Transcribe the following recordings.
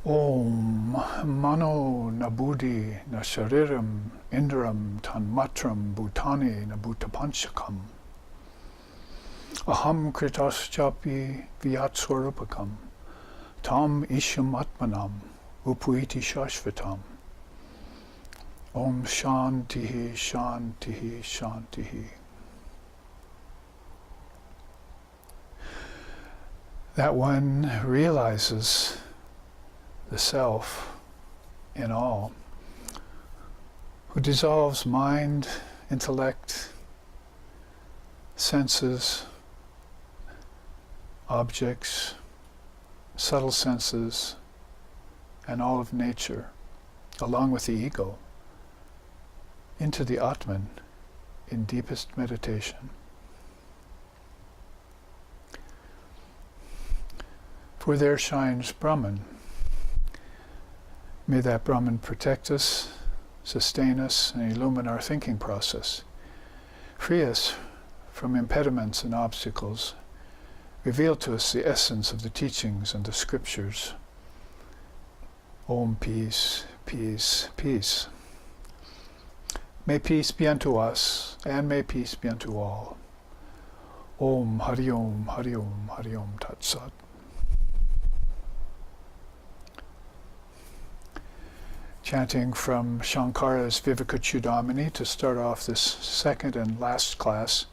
Om Mano Nabudi Nashariram Indram Tanmatram Bhutani Nabhutapanchakam Aham Kritaschapi Vyatsorupakam Tam Isham Atmanam Upuiti Shashvatam Om Shantihi Shantihi Shantihi. That one realizes the self in all, who dissolves mind, intellect, senses, objects, subtle senses, and all of nature, along with the ego, into the Atman in deepest meditation. For there shines Brahman. May that Brahman protect us, sustain us, and illumine our thinking process. Free us from impediments and obstacles. Reveal to us the essence of the teachings and the scriptures. Om, peace, peace, peace. May peace be unto us, and may peace be unto all. Om, Hari Om, Hari Om, Hari Om, Tat Sat. Chanting from Shankara's Vivekachudamani to start off this second and last class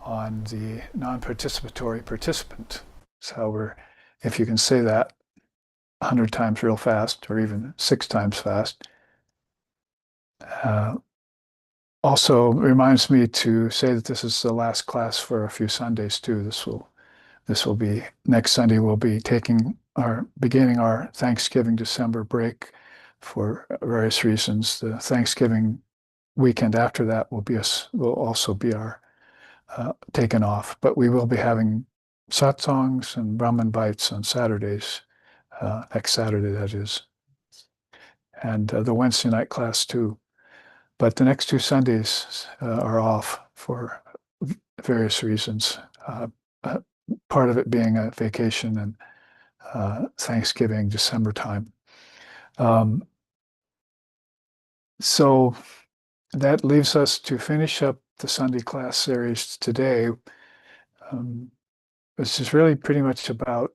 on the non-participatory participant. That's how we're, if you can say that 100 times real fast, or even 6 times fast. Also reminds me to say that this is the last class for a few Sundays too. This will be, next Sunday we'll be beginning our Thanksgiving December break for various reasons. The Thanksgiving weekend after that will also be our taken off, but we will be having satsangs and Brahman bites on Saturdays, next Saturday that is, and the Wednesday night class too. But the next 2 Sundays are off for various reasons. Part of it being a vacation and Thanksgiving, December time. So that leaves us to finish up the Sunday class series today. This is really pretty much about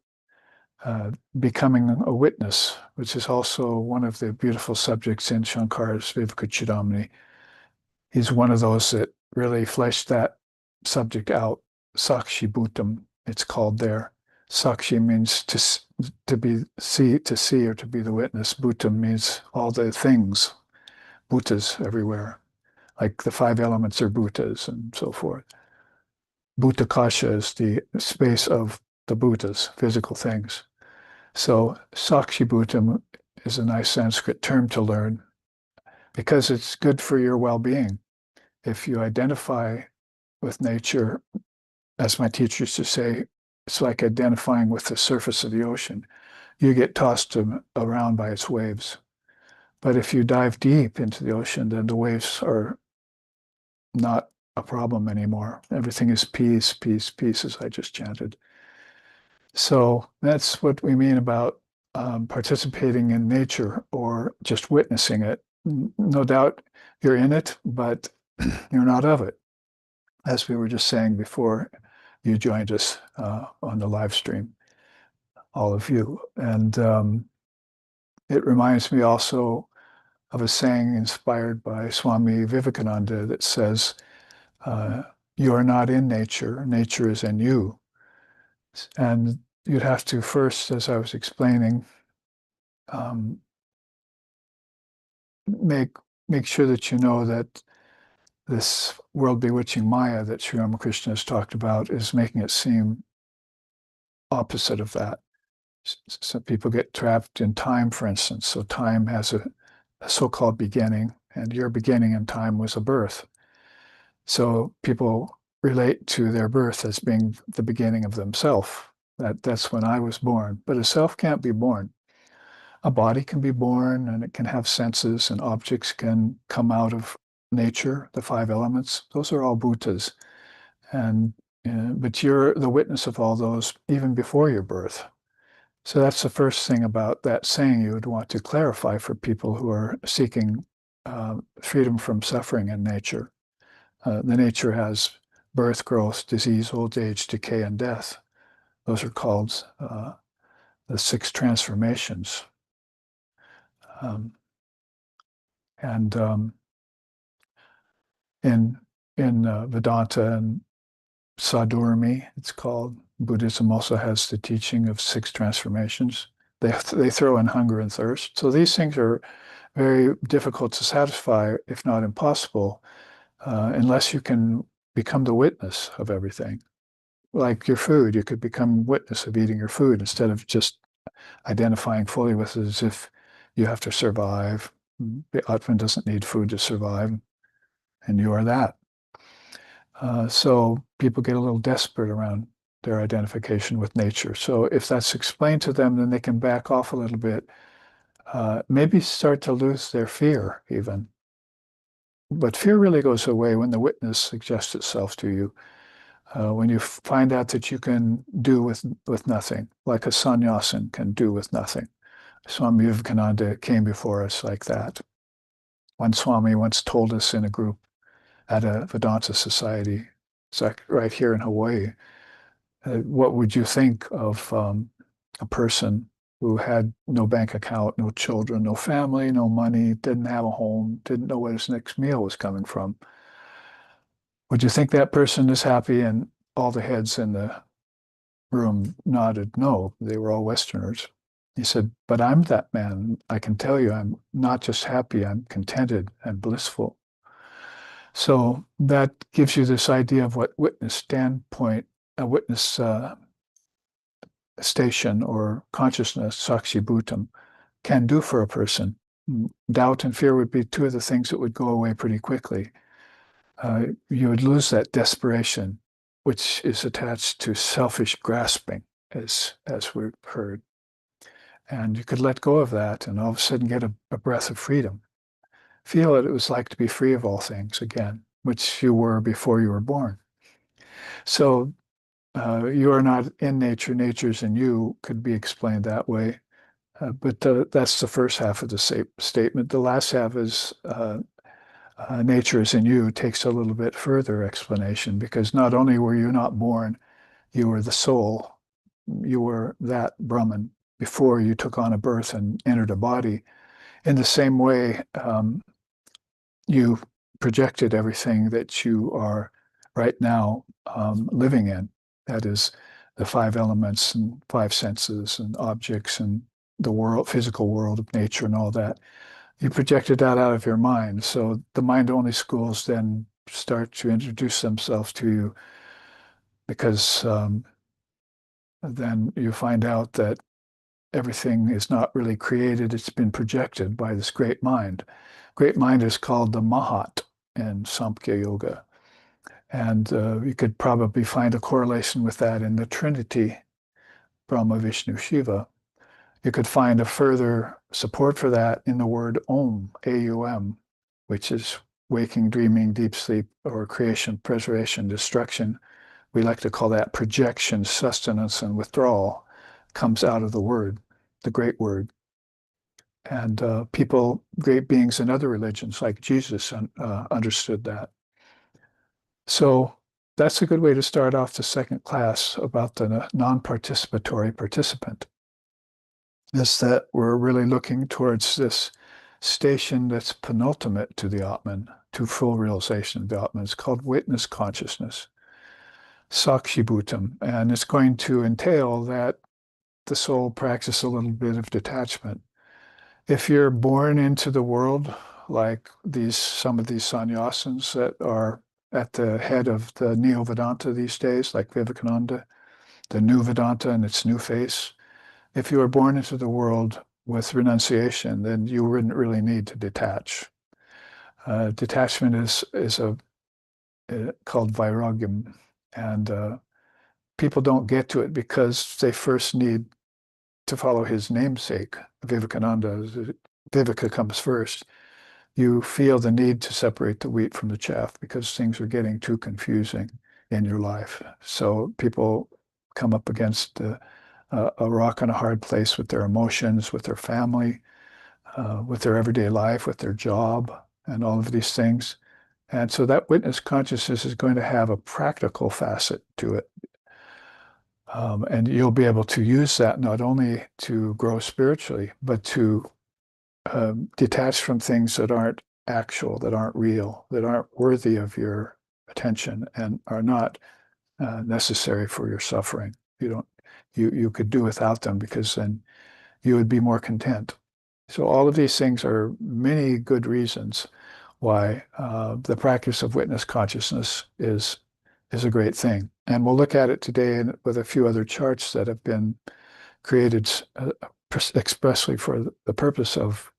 becoming a witness, which is also one of the beautiful subjects in Shankara's Vivekachudamani. He's one of those that really fleshed that subject out. Sakshi-Bhutam, it's called there. Sakshi means to see or to be the witness. Bhutam means all the things, bhutas everywhere, like the 5 elements are bhutas and so forth. Bhutakasha is the space of the bhutas, physical things. So Sakshi-Bhutam is a nice Sanskrit term to learn because it's good for your well-being. If you identify with nature, as my teacher used to say, it's like identifying with the surface of the ocean. You get tossed around by its waves. But if you dive deep into the ocean, then the waves are not a problem anymore. Everything is peace, peace, peace, as I just chanted. So that's what we mean about participating in nature or just witnessing it. No doubt you're in it, but you're not of it, as we were just saying before you joined us on the live stream, all of you. And it reminds me also of a saying inspired by Swami Vivekananda that says, you are not in nature, nature is in you. And you'd have to first, as I was explaining, make sure that you know that this world bewitching Maya that Sri Ramakrishna has talked about is making it seem opposite of that. So people get trapped in time, for instance. So time has a so-called beginning, and your beginning in time was a birth. So people relate to their birth as being the beginning of themselves. That's when I was born. But a self can't be born. A body can be born, and it can have senses, and objects can come out of nature, the 5 elements. Those are all bhutas. But you're the witness of all those even before your birth. So that's the first thing about that saying you would want to clarify for people who are seeking freedom from suffering in nature. The nature has birth, growth, disease, old age, decay, and death. Those are called the six transformations. Um, and in Vedanta and Sadhurmi, it's called, Buddhism also has the teaching of six transformations. They throw in hunger and thirst. So these things are very difficult to satisfy, if not impossible, unless you can become the witness of everything. Like your food, you could become witness of eating your food instead of just identifying fully with it as if you have to survive. The Atman doesn't need food to survive, and you are that. So people get a little desperate around their identification with nature. So if that's explained to them, then they can back off a little bit, maybe start to lose their fear even. But fear really goes away when the witness suggests itself to you. When you find out that you can do with nothing, like a sannyasin can do with nothing. Swami Vivekananda came before us like that. One Swami once told us in a group at a Vedanta society, it's like right here in Hawaii, what would you think of a person who had no bank account, no children, no family, no money, didn't have a home, didn't know where his next meal was coming from? Would you think that person is happy? And all the heads in the room nodded no. They were all Westerners. He said, but I'm that man. I can tell you, I'm not just happy, I'm contented and blissful. So that gives you this idea of what witness standpoint, a witness station or consciousness, Sakshi-Bhutam, can do for a person. Doubt and fear would be two of the things that would go away pretty quickly. You would lose that desperation, which is attached to selfish grasping, as we've heard. And you could let go of that and all of a sudden get a breath of freedom. Feel what it was like to be free of all things again, which you were before you were born. So you are not in nature, nature's in you could be explained that way. But that's the first half of the statement. The last half is nature is in you takes a little bit further explanation because not only were you not born, you were the soul. You were that Brahman before you took on a birth and entered a body. In the same way, you projected everything that you are right now living in. That is the five elements and five senses and objects and the world, physical world of nature and all that. You projected that out of your mind. So the mind-only schools then start to introduce themselves to you because then you find out that everything is not really created. It's been projected by this great mind. Great mind is called the Mahat in Samkhya Yoga. And you could probably find a correlation with that in the Trinity, Brahma, Vishnu, Shiva. You could find a further support for that in the word Om, A-U-M, which is waking, dreaming, deep sleep, or creation, preservation, destruction. We like to call that projection, sustenance, and withdrawal comes out of the word, the great word. And people, great beings in other religions like Jesus understood that. So that's a good way to start off the second class about the non-participatory participant, is that we're really looking towards this station that's penultimate to the Atman, to full realization of the Atman. It's called witness consciousness, Sakshi-Bhutam, and it's going to entail that the soul practice a little bit of detachment. If you're born into the world like some of these sannyasins that are at the head of the Neo-Vedanta these days, like Vivekananda, the new Vedanta and its new face, if you were born into the world with renunciation, then you wouldn't really need to detach. Detachment is called vairagyam, and people don't get to it because they first need to follow his namesake, Vivekananda. Viveka comes first. You feel the need to separate the wheat from the chaff because things are getting too confusing in your life. So people come up against a rock and a hard place with their emotions, with their family, with their everyday life, with their job, and all of these things. And so that witness consciousness is going to have a practical facet to it. And you'll be able to use that not only to grow spiritually, but to detach from things that aren't actual, that aren't real, that aren't worthy of your attention, and are not necessary for your suffering. You could do without them, because then you would be more content. So all of these things are many good reasons why the practice of witness consciousness is a great thing. And we'll look at it today with a few other charts that have been created expressly for the purpose of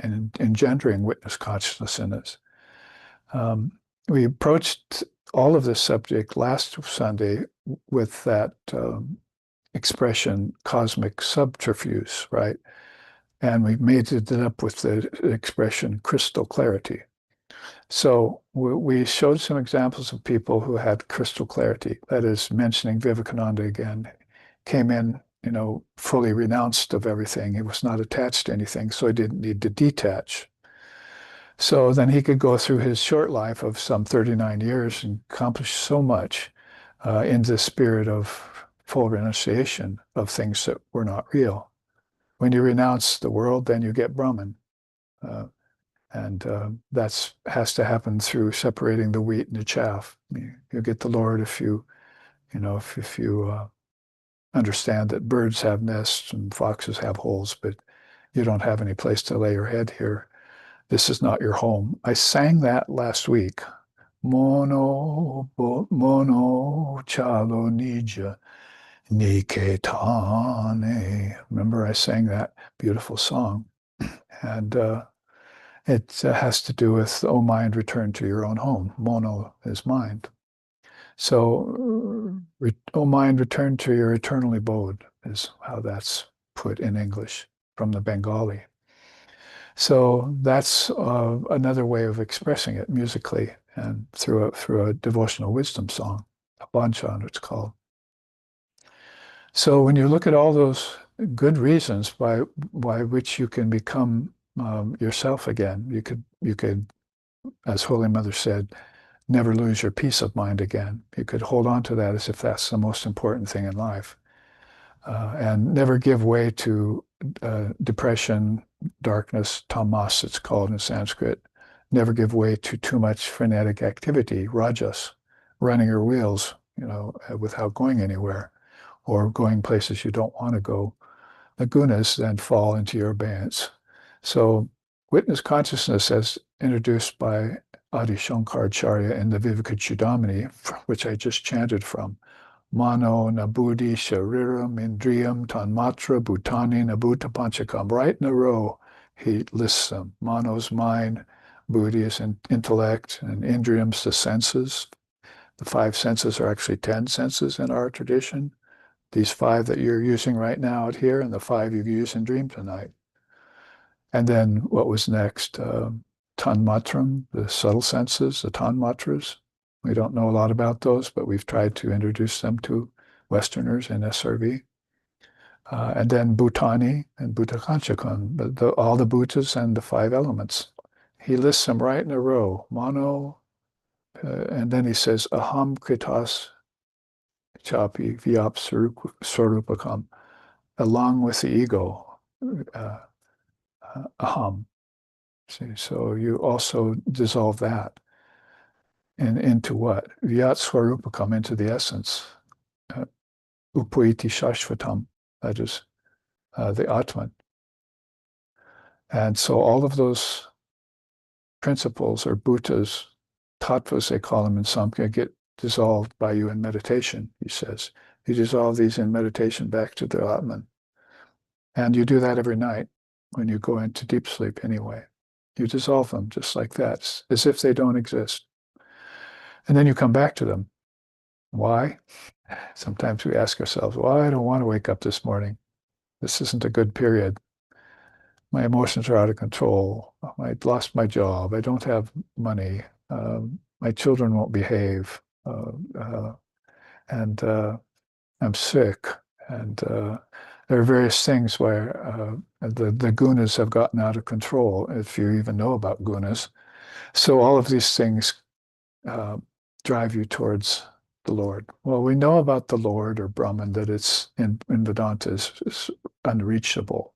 engendering witness consciousness in us. We approached all of this subject last Sunday with that expression, cosmic subterfuge, right? And we made it up with the expression crystal clarity. So we showed some examples of people who had crystal clarity, that is, mentioning Vivekananda again, came in, fully renounced of everything. He was not attached to anything, so he didn't need to detach. So then he could go through his short life of some 39 years and accomplish so much in the spirit of full renunciation of things that were not real. When you renounce the world, then you get Brahman. And that has to happen through separating the wheat and the chaff. You get the Lord if you understand that birds have nests and foxes have holes, but you don't have any place to lay your head here. This is not your home. I sang that last week. Mono chalo nija niketane. Remember, I sang that beautiful song. And it has to do with, oh mind, return to your own home. Mono is mind. So, oh mind, return to your eternal abode is how that's put in English from the Bengali. So that's another way of expressing it musically and through a devotional wisdom song, a banchan it's called. So when you look at all those good reasons by which you can become yourself again, you could, as Holy Mother said, never lose your peace of mind again. You could hold on to that as if that's the most important thing in life, and never give way to depression, darkness, tamas it's called in Sanskrit. Never give way to too much frenetic activity, rajas, running your wheels, without going anywhere, or going places you don't want to go. The gunas then fall into your abeyance. So witness consciousness, as introduced by Adi Shankaracharya in the Vivekachudamani, which I just chanted from, Mano Nabudi Shariram Indriyam Tanmatra Bhutani Nabhuta Panchakam. Right in a row, he lists them. Mano's mind, Buddhi is intellect, and Indriyam's the senses. The 5 senses are actually 10 senses in our tradition. These 5 that you're using right now out here, and the 5 you use in dream tonight. And then what was next? Tanmatram, the subtle senses, the tanmatras. We don't know a lot about those, but we've tried to introduce them to Westerners in SRV. And then Bhutani and Bhutakanchakam, all the Bhutas and the 5 elements. He lists them right in a row. Mano, and then he says, Aham kritas chapi vyap sarupakam, along with the ego, aham. See, so you also dissolve that. And into what? Vyat swarupakam, into the essence. Upayiti shashvatam, that is the Atman. And so all of those principles, or bhutas, tattvas they call them in Samkhya, get dissolved by you in meditation, he says. You dissolve these in meditation back to the Atman. And you do that every night when you go into deep sleep anyway. You dissolve them just like that, as if they don't exist. And then you come back to them. Why? Sometimes we ask ourselves, well, I don't want to wake up this morning. This isn't a good period. My emotions are out of control. I lost my job. I don't have money. My children won't behave. And I'm sick. And there are various things where the gunas have gotten out of control, if you even know about gunas. So all of these things uh, drive you towards the Lord. Well, we know about the Lord or Brahman that it's in Vedanta is unreachable.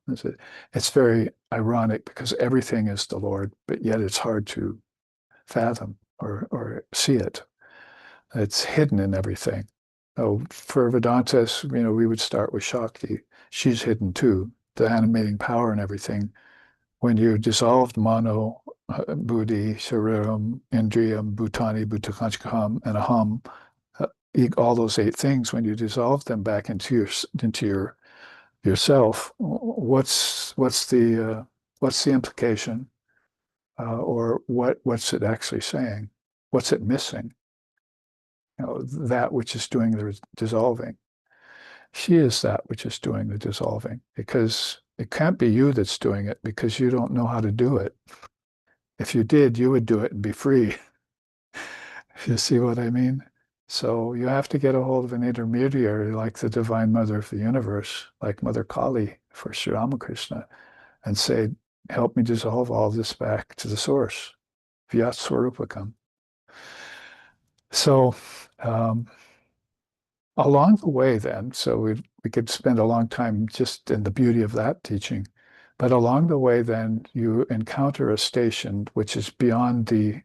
It's very ironic because everything is the Lord, but yet it's hard to fathom or see it. It's hidden in everything. Oh, for Vedantas, we would start with Shakti. She's hidden too, the animating power and everything. When you dissolved mano, buddhi, shariram, indriyam, bhutani, bhutakanchakam, and aham, all those 8 things, when you dissolve them back into yourself, what's the implication, or what's it actually saying? What's it missing? That which is doing the dissolving. She is that which is doing the dissolving, because it can't be you that's doing it because you don't know how to do it. If you did, you would do it and be free. You see what I mean? So you have to get a hold of an intermediary like the Divine Mother of the Universe, like Mother Kali for Sri Ramakrishna, and say, help me dissolve all this back to the source. Vyat Swarupakam. So um, along the way then, so we could spend a long time just in the beauty of that teaching, but along the way then you encounter a station which is beyond the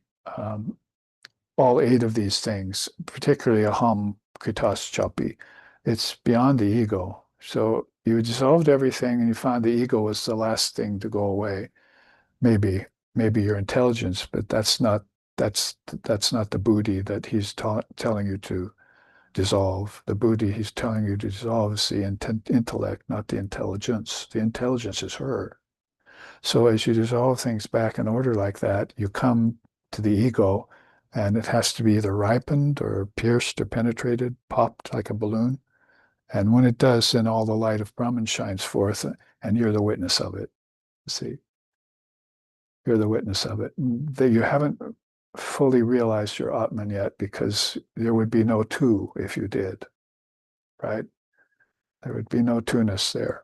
all 8 of these things, particularly aham, kritas, chapi. It's beyond the ego. So you dissolved everything and you found the ego was the last thing to go away. Maybe your intelligence, but that's not the buddhi that he's telling you to dissolve. The buddhi he's telling you to dissolve is the intellect, not the intelligence. The intelligence is her. So as you dissolve things back in order like that, you come to the ego, and it has to be either ripened or pierced or penetrated, popped like a balloon. And when it does, then all the light of Brahman shines forth, and you're the witness of it. See, you're the witness of it. That you haven't fully realized your Atman yet, because there would be no two if you did, right? There would be no two-ness there.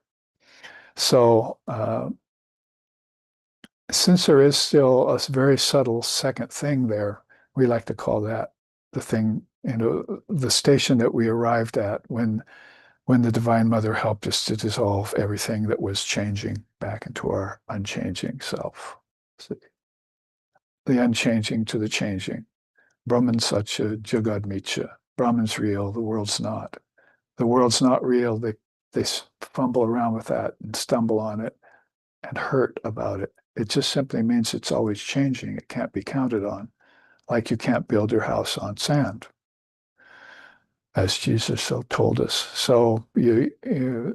So since there is still a very subtle second thing there, we like to call that the thing, the station that we arrived at when the Divine Mother helped us to dissolve everything that was changing back into our unchanging self. So the unchanging to the changing. Brahman Satya Jagad Mithya. Brahman's real, the world's not. The world's not real. They fumble around with that and stumble on it and hurt about it. It just simply means it's always changing. It can't be counted on, like you can't build your house on sand, as Jesus so told us. So you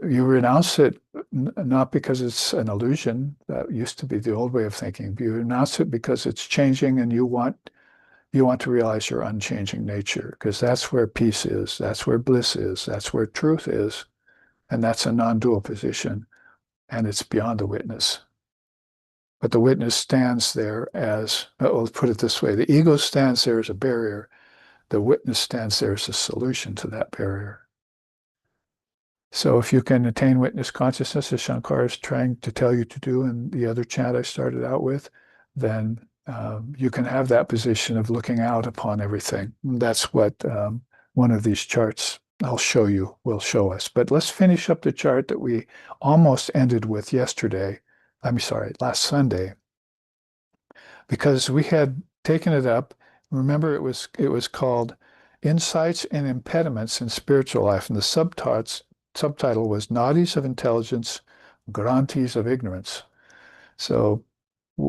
renounce it not because it's an illusion. That used to be the old way of thinking. But you renounce it because it's changing, and you want to realize your unchanging nature, because that's where peace is, that's where bliss is, that's where truth is, and that's a non-dual position, and it's beyond the witness. But the witness stands there as, let's put it this way, the ego stands there as a barrier. The witness stands there as a solution to that barrier. So if you can attain witness consciousness, as Shankar is trying to tell you to do in the other chant I started out with, then you can have that position of looking out upon everything. That's what one of these charts I'll show you will show us. But let's finish up the chart that we almost ended with yesterday. I'm sorry, last Sunday, because we had taken it up. Remember, it was called Insights and Impediments in Spiritual Life, and the subtitle was Nadis of Intelligence, Granthis of Ignorance. So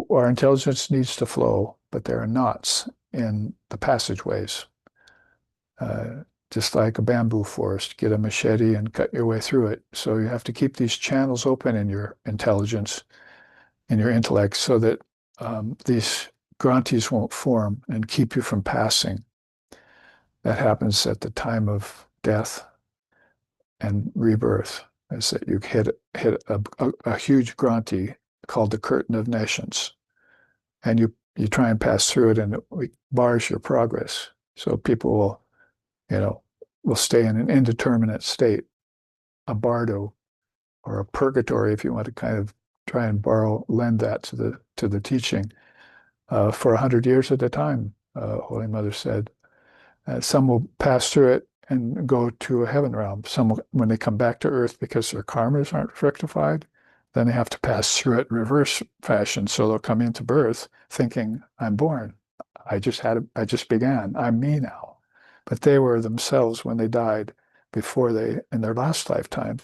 our intelligence needs to flow, but there are knots in the passageways. Just like a bamboo forest, get a machete and cut your way through it. So you have to keep these channels open in your intelligence, in your intellect, so that these granthis won't form and keep you from passing. That happens at the time of death and rebirth, is that you hit a huge granthi called the curtain of nescience, and you try and pass through it, and it bars your progress. So people will stay in an indeterminate state. a bardo or a purgatory, if you want to kind of try and lend that to the teaching, for 100 years at a time, Holy Mother said. Some will pass through it and go to a heaven realm. Some, when they come back to earth because their karmas aren't rectified, then they have to pass through it in reverse fashion. So they'll come into birth thinking, I'm born. I just began. I'm me now. But they were themselves when they died in their last lifetime,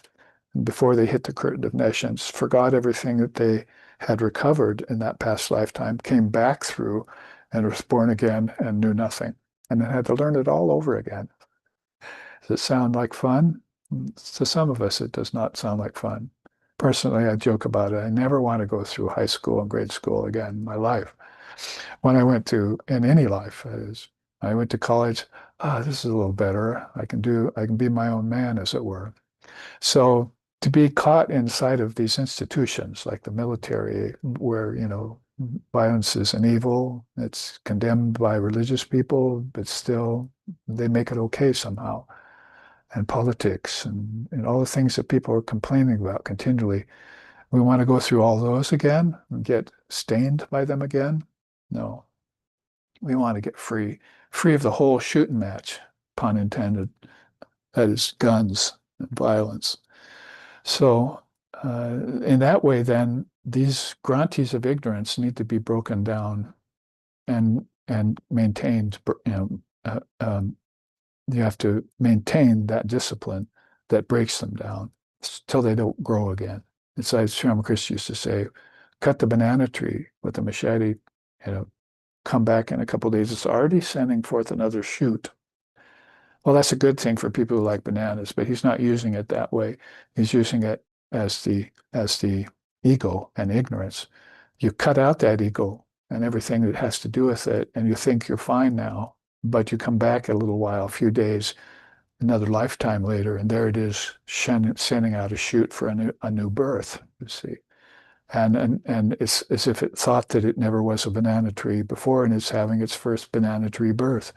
before they hit the curtain of nescience, forgot everything that they had recovered in that past lifetime, came back through and was born again and knew nothing, and then had to learn it all over again. Does it sound like fun? To some of us, it does not sound like fun. Personally, I joke about it. I never want to go through high school and grade school again in my life. When I went to, in any life, that is, I went to college, this is a little better. I can be my own man, as it were. So to be caught inside of these institutions like the military, where, violence is an evil, it's condemned by religious people, but still they make it okay somehow. And politics and all the things that people are complaining about continually. We want to go through all those again and get stained by them again? No. We want to get free of the whole shooting match, pun intended. That is guns and violence. So in that way, then, these grantees of ignorance need to be broken down and maintained. You have to maintain that discipline that breaks them down till they don't grow again. It's like Sri Ramakrishna used to say, cut the banana tree with a machete, come back in a couple of days, it's already sending forth another shoot. Well, that's a good thing for people who like bananas, but he's not using it that way. He's using it as the ego and ignorance. You cut out that ego and everything that has to do with it, and you think you're fine now, but you come back a little while, a few days, another lifetime later, and there it is, sending out a shoot for a new birth, you see. And it's as if it thought that it never was a banana tree before, and it's having its first banana tree birth.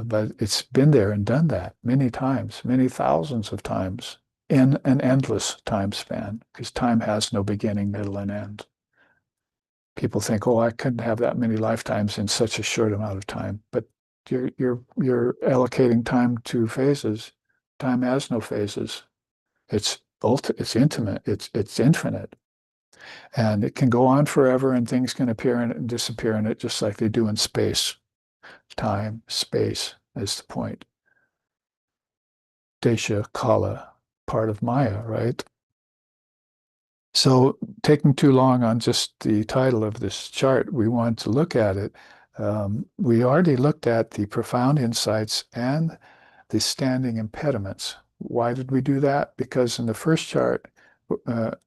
But it's been there and done that many times, many thousands of times in an endless time span, because time has no beginning, middle, and end. People think, oh, I couldn't have that many lifetimes in such a short amount of time. But you're allocating time to phases. Time has no phases. It's intimate. It's infinite. And it can go on forever, and things can appear in it and disappear in it, just like they do in space. Time, space is the point. Desha, Kala, part of Maya, right? So taking too long on just the title of this chart, we want to look at it. We already looked at the profound insights and the standing impediments. Why did we do that? Because in the first chart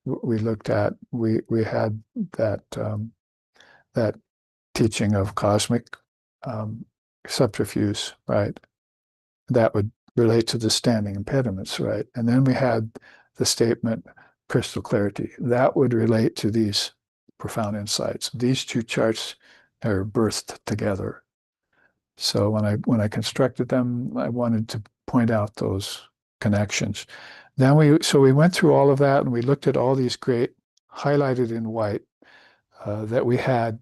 we looked at, we had that that teaching of cosmic subterfuge, right? That would relate to the standing impediments, right? And then we had the statement crystal clarity. That would relate to these profound insights. These two charts are birthed together. So when I constructed them, I wanted to point out those connections. Then we went through all of that, and we looked at all these great highlighted in white that we had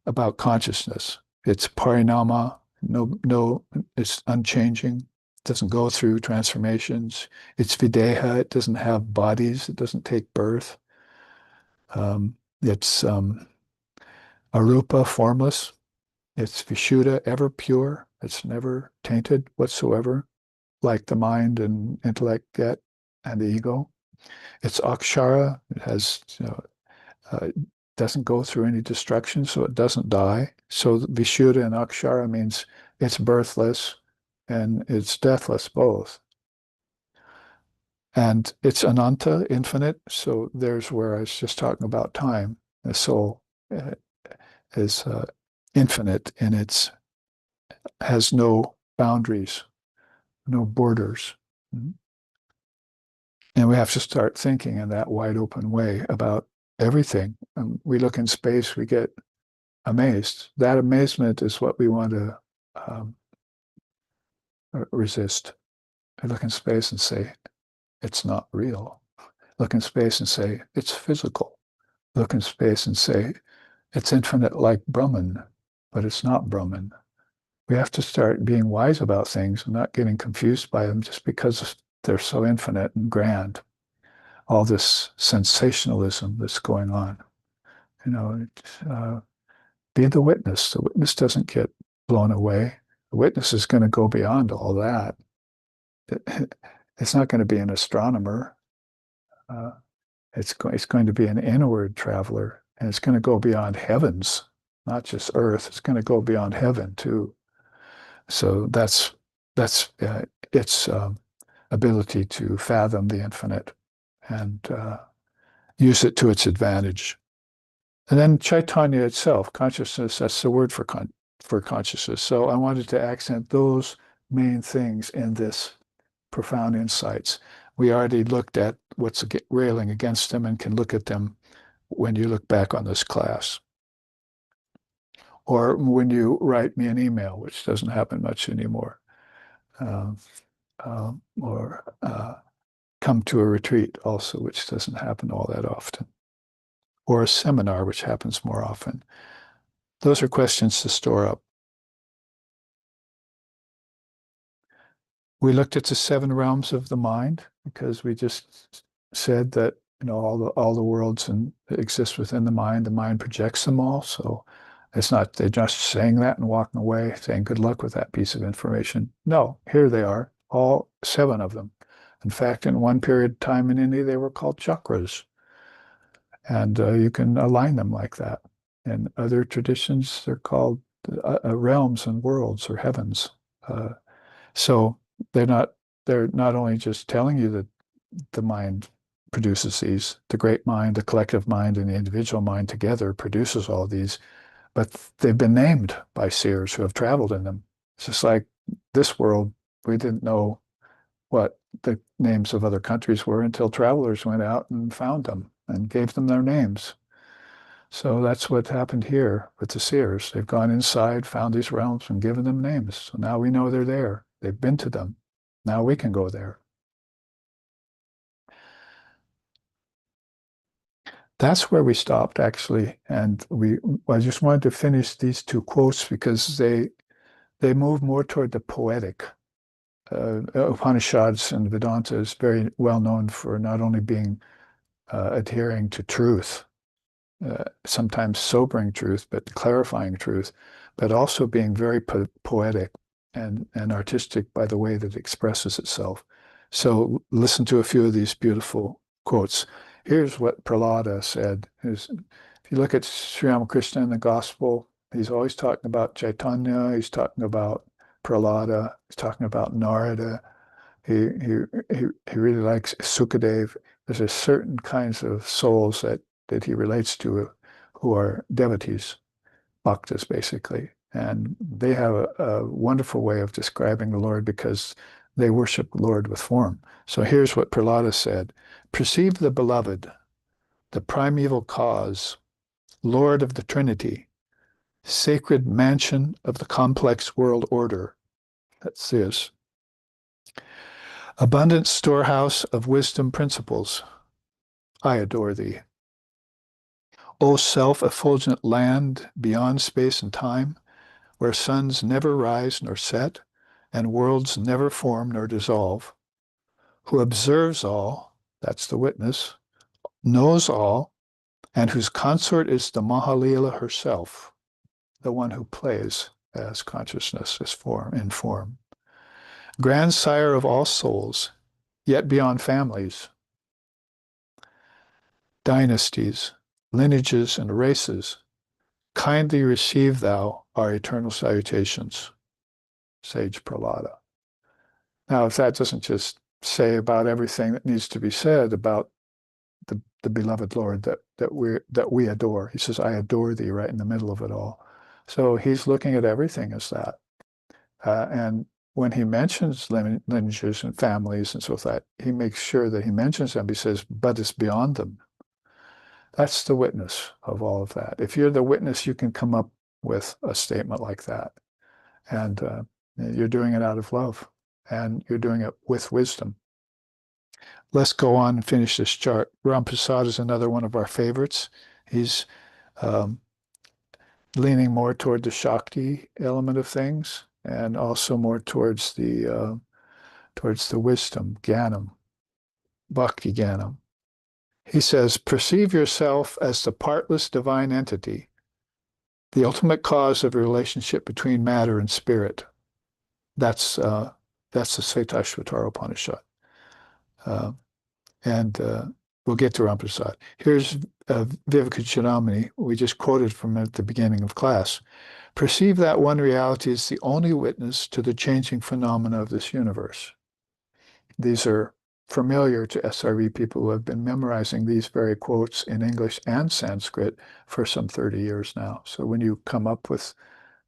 about consciousness. It's parinama, no, it's unchanging. It doesn't go through transformations. It's videha. It doesn't have bodies. It doesn't take birth. It's arupa, formless. It's vishuddha, ever pure. It's never tainted whatsoever, like the mind and intellect get, and the ego. It's akshara. It has, doesn't go through any destruction, so it doesn't die. So vishuddha and akshara means it's birthless and it's deathless both. And it's ananta, infinite. So there's where I was just talking about time. The soul is infinite, and it has no boundaries, no borders. And we have to start thinking in that wide open way about everything. We look in space, we get amazed. That amazement is what we want to resist. I look in space and say, it's not real. Look in space and say, it's physical. Look in space and say, it's infinite like Brahman, but it's not Brahman. We have to start being wise about things and not getting confused by them just because they're so infinite and grand. All this sensationalism that's going on. You know, be the witness. The witness doesn't get blown away. The witness is going to go beyond all that. It's not going to be an astronomer. Uh, it's going to be an inward traveler, and it's going to go beyond heavens, not just earth. It's going to go beyond heaven too. So that's its ability to fathom the infinite and use it to its advantage. And then Chaitanya itself, consciousness, that's the word for consciousness. So I wanted to accent those main things in this profound insights. We already looked at what's railing against them and can look at them when you look back on this class. Or when you write me an email, which doesn't happen much anymore. Uh, or come to a retreat also, which doesn't happen all that often. Or a seminar, which happens more often. Those are questions to store up. We looked at the 7 realms of the mind because we just said that all the worlds exist within the mind. The mind projects them all. So it's not they're just saying that and walking away, saying good luck with that piece of information. No, here they are, all 7 of them. In fact, in one period of time in India, they were called chakras. And you can align them like that. In other traditions, they're called realms and worlds or heavens. So they're not only just telling you that the mind produces these, the great mind, the collective mind, and the individual mind together produces all these, but they've been named by seers who have traveled in them. It's just like this world, we didn't know what the names of other countries were until travelers went out and found them and gave them their names. So that's what happened here with the seers. They've gone inside, found these realms, and given them names. So now we know they're there. They've been to them. Now we can go there. That's where we stopped, actually. And I just wanted to finish these 2 quotes because they move more toward the poetic. Upanishads and Vedanta is very well known for not only being adhering to truth, sometimes sobering truth, but clarifying truth, but also being very poetic and artistic by the way that it expresses itself. So listen to a few of these beautiful quotes. Here's what Prahlada said. If you look at Sri Ramakrishna in the Gospel, he's always talking about Chaitanya, he's talking about Prahlada, he's talking about Narada. He really likes Sukadev. There's a certain kinds of souls that he relates to who are devotees, bhaktas basically. And they have a wonderful way of describing the Lord because they worship the Lord with form. So here's what Prahlada said. Perceive the beloved, the primeval cause, Lord of the Trinity, sacred mansion of the complex world order. That's this. Abundant storehouse of wisdom principles. I adore thee. O self-effulgent land beyond space and time, where suns never rise nor set, and worlds never form nor dissolve, who observes all, that's the witness, knows all, and whose consort is the Mahalila herself, the one who plays as consciousness, as form, in form. Grandsire of all souls, yet beyond families, dynasties, lineages, and races, kindly receive thou our eternal salutations. Sage Prahlada. Now, if that doesn't just say about everything that needs to be said about the beloved Lord that we adore. He says, I adore thee right in the middle of it all. So he's looking at everything as that. And when he mentions lineages and families and so forth, he makes sure that he mentions them. He says, but it's beyond them. That's the witness of all of that. If you're the witness, you can come up with a statement like that. And you're doing it out of love. And you're doing it with wisdom. Let's go on and finish this chart. Ram Prasad is another one of our favorites. He's um, leaning more toward the Shakti element of things, and also more towards the wisdom, Jnanam, Bhakti Jnanam. He says, perceive yourself as the partless divine entity, the ultimate cause of a relationship between matter and spirit. That's the Svetashvatara Upanishad. And we'll get to Ramprasad. Here's Vivekachudamani, we just quoted from at the beginning of class. Perceive that one reality is the only witness to the changing phenomena of this universe. These are familiar to SRE people who have been memorizing these very quotes in English and Sanskrit for some 30 years now. So when you come up with,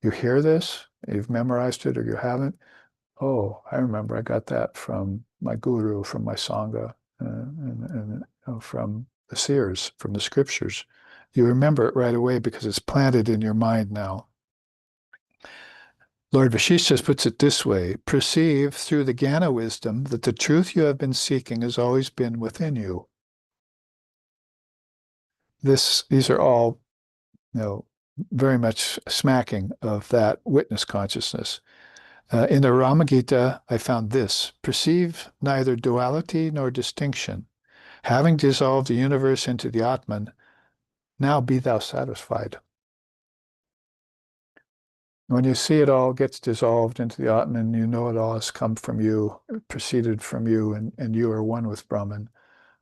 you hear this, you've memorized it or you haven't, oh, I remember I got that from my guru, from my Sangha, and from the seers, from the scriptures. You remember it right away because it's planted in your mind now. Lord Vashishta puts it this way, perceive through the Jnana wisdom that the truth you have been seeking has always been within you. These are all, very much smacking of that witness consciousness. In the Ramagita, I found this, perceive neither duality nor distinction. Having dissolved the universe into the Atman, now be thou satisfied. When you see it all gets dissolved into the Atman, you know it all has come from you, proceeded from you, and you are one with Brahman,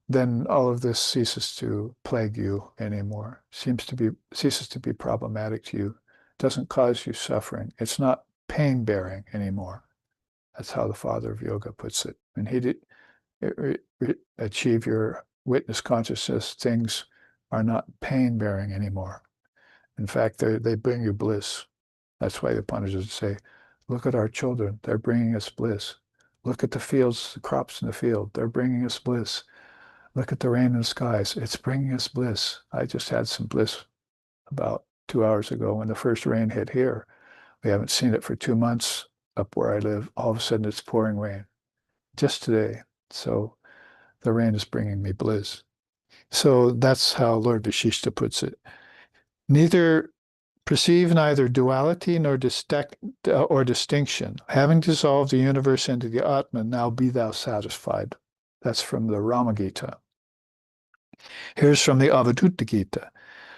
then all of this ceases to plague you anymore, ceases to be problematic to you, doesn't cause you suffering. It's not pain-bearing anymore. That's how the father of yoga puts it. When he did achieve your witness consciousness, things are not pain-bearing anymore. In fact, they bring you bliss. That's why the Upanishads say, look at our children, they're bringing us bliss. Look at the fields, the crops in the field, they're bringing us bliss. Look at the rain in the skies, it's bringing us bliss. I just had some bliss about 2 hours ago when the first rain hit here. We haven't seen it for 2 months up where I live. All of a sudden it's pouring rain just today. So the rain is bringing me bliss. So that's how Lord Vashishta puts it. Perceive neither duality nor distinction. Having dissolved the universe into the Atman, now be thou satisfied. That's from the Ramagita. Here's from the Avadutta Gita.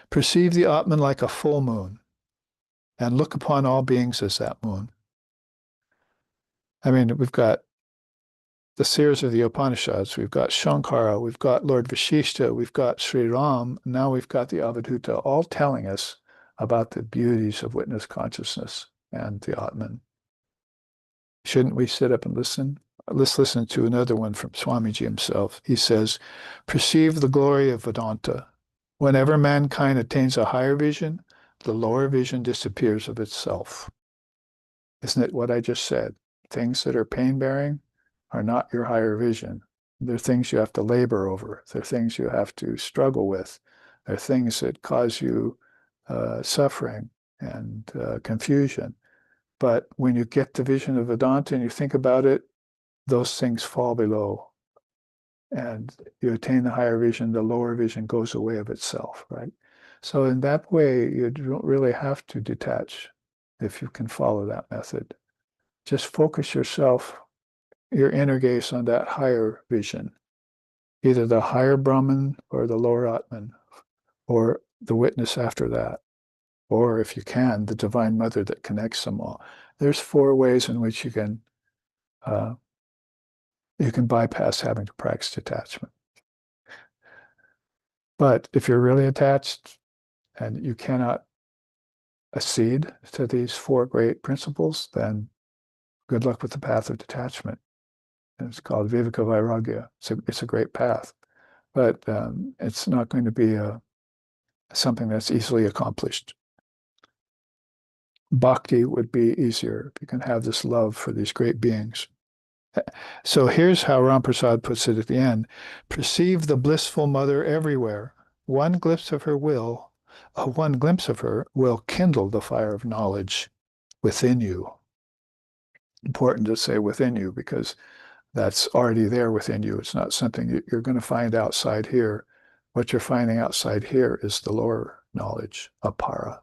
Perceive the Atman like a full moon, and look upon all beings as that moon. I mean, we've got the seers of the Upanishads, we've got Shankara, we've got Lord Vashishta, we've got Sri Ram, now we've got the Avadutta, all telling us about the beauties of witness consciousness and the Atman. Shouldn't we sit up and listen? Let's listen to another one from Swamiji himself. He says, perceive the glory of Vedanta. Whenever mankind attains a higher vision, the lower vision disappears of itself. Isn't it what I just said? Things that are pain-bearing are not your higher vision. They're things you have to labor over. They're things you have to struggle with. They're things that cause you suffering and confusion. But when you get the vision of Vedanta and you think about it, those things fall below. And you attain the higher vision, the lower vision goes away of itself, right? So in that way, you don't really have to detach if you can follow that method. Just focus your inner gaze on that higher vision, either the higher Brahman or the lower Atman, or the witness after that, or if you can, the Divine Mother that connects them all. There's 4 ways in which you can bypass having to practice detachment. But if you're really attached and you cannot accede to these 4 great principles, then good luck with the path of detachment. And it's called Viveka Vairagya. It's a great path, but it's not going to be something that's easily accomplished. Bhakti would be easier if you can have this love for these great beings. So here's how Ramprasad puts it at the end. Perceive the blissful mother everywhere. One glimpse of her will kindle the fire of knowledge within you. Important to say within you because that's already there within you. It's not something you're going to find outside here. What you're finding outside here is the lower knowledge, apara.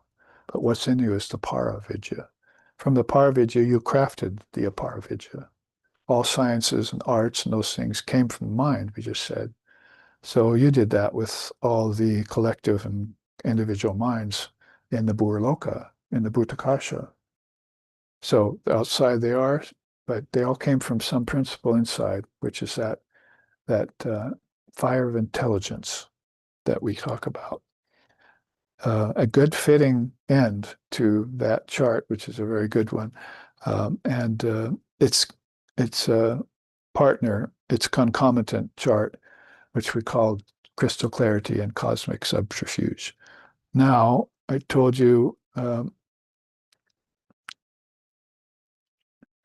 But what's in you is the paravidya. From the paravidya, you crafted the aparavidya. All sciences and arts and those things came from the mind, we just said. So you did that with all the collective and individual minds in the Burloka, in the Bhutakasha. So outside they are, but they all came from some principle inside, which is that fire of intelligence that we talk about. A good fitting end to that chart, which is a very good one, and its partner, its concomitant chart, which we call crystal clarity and cosmic subterfuge. Now, I told you, and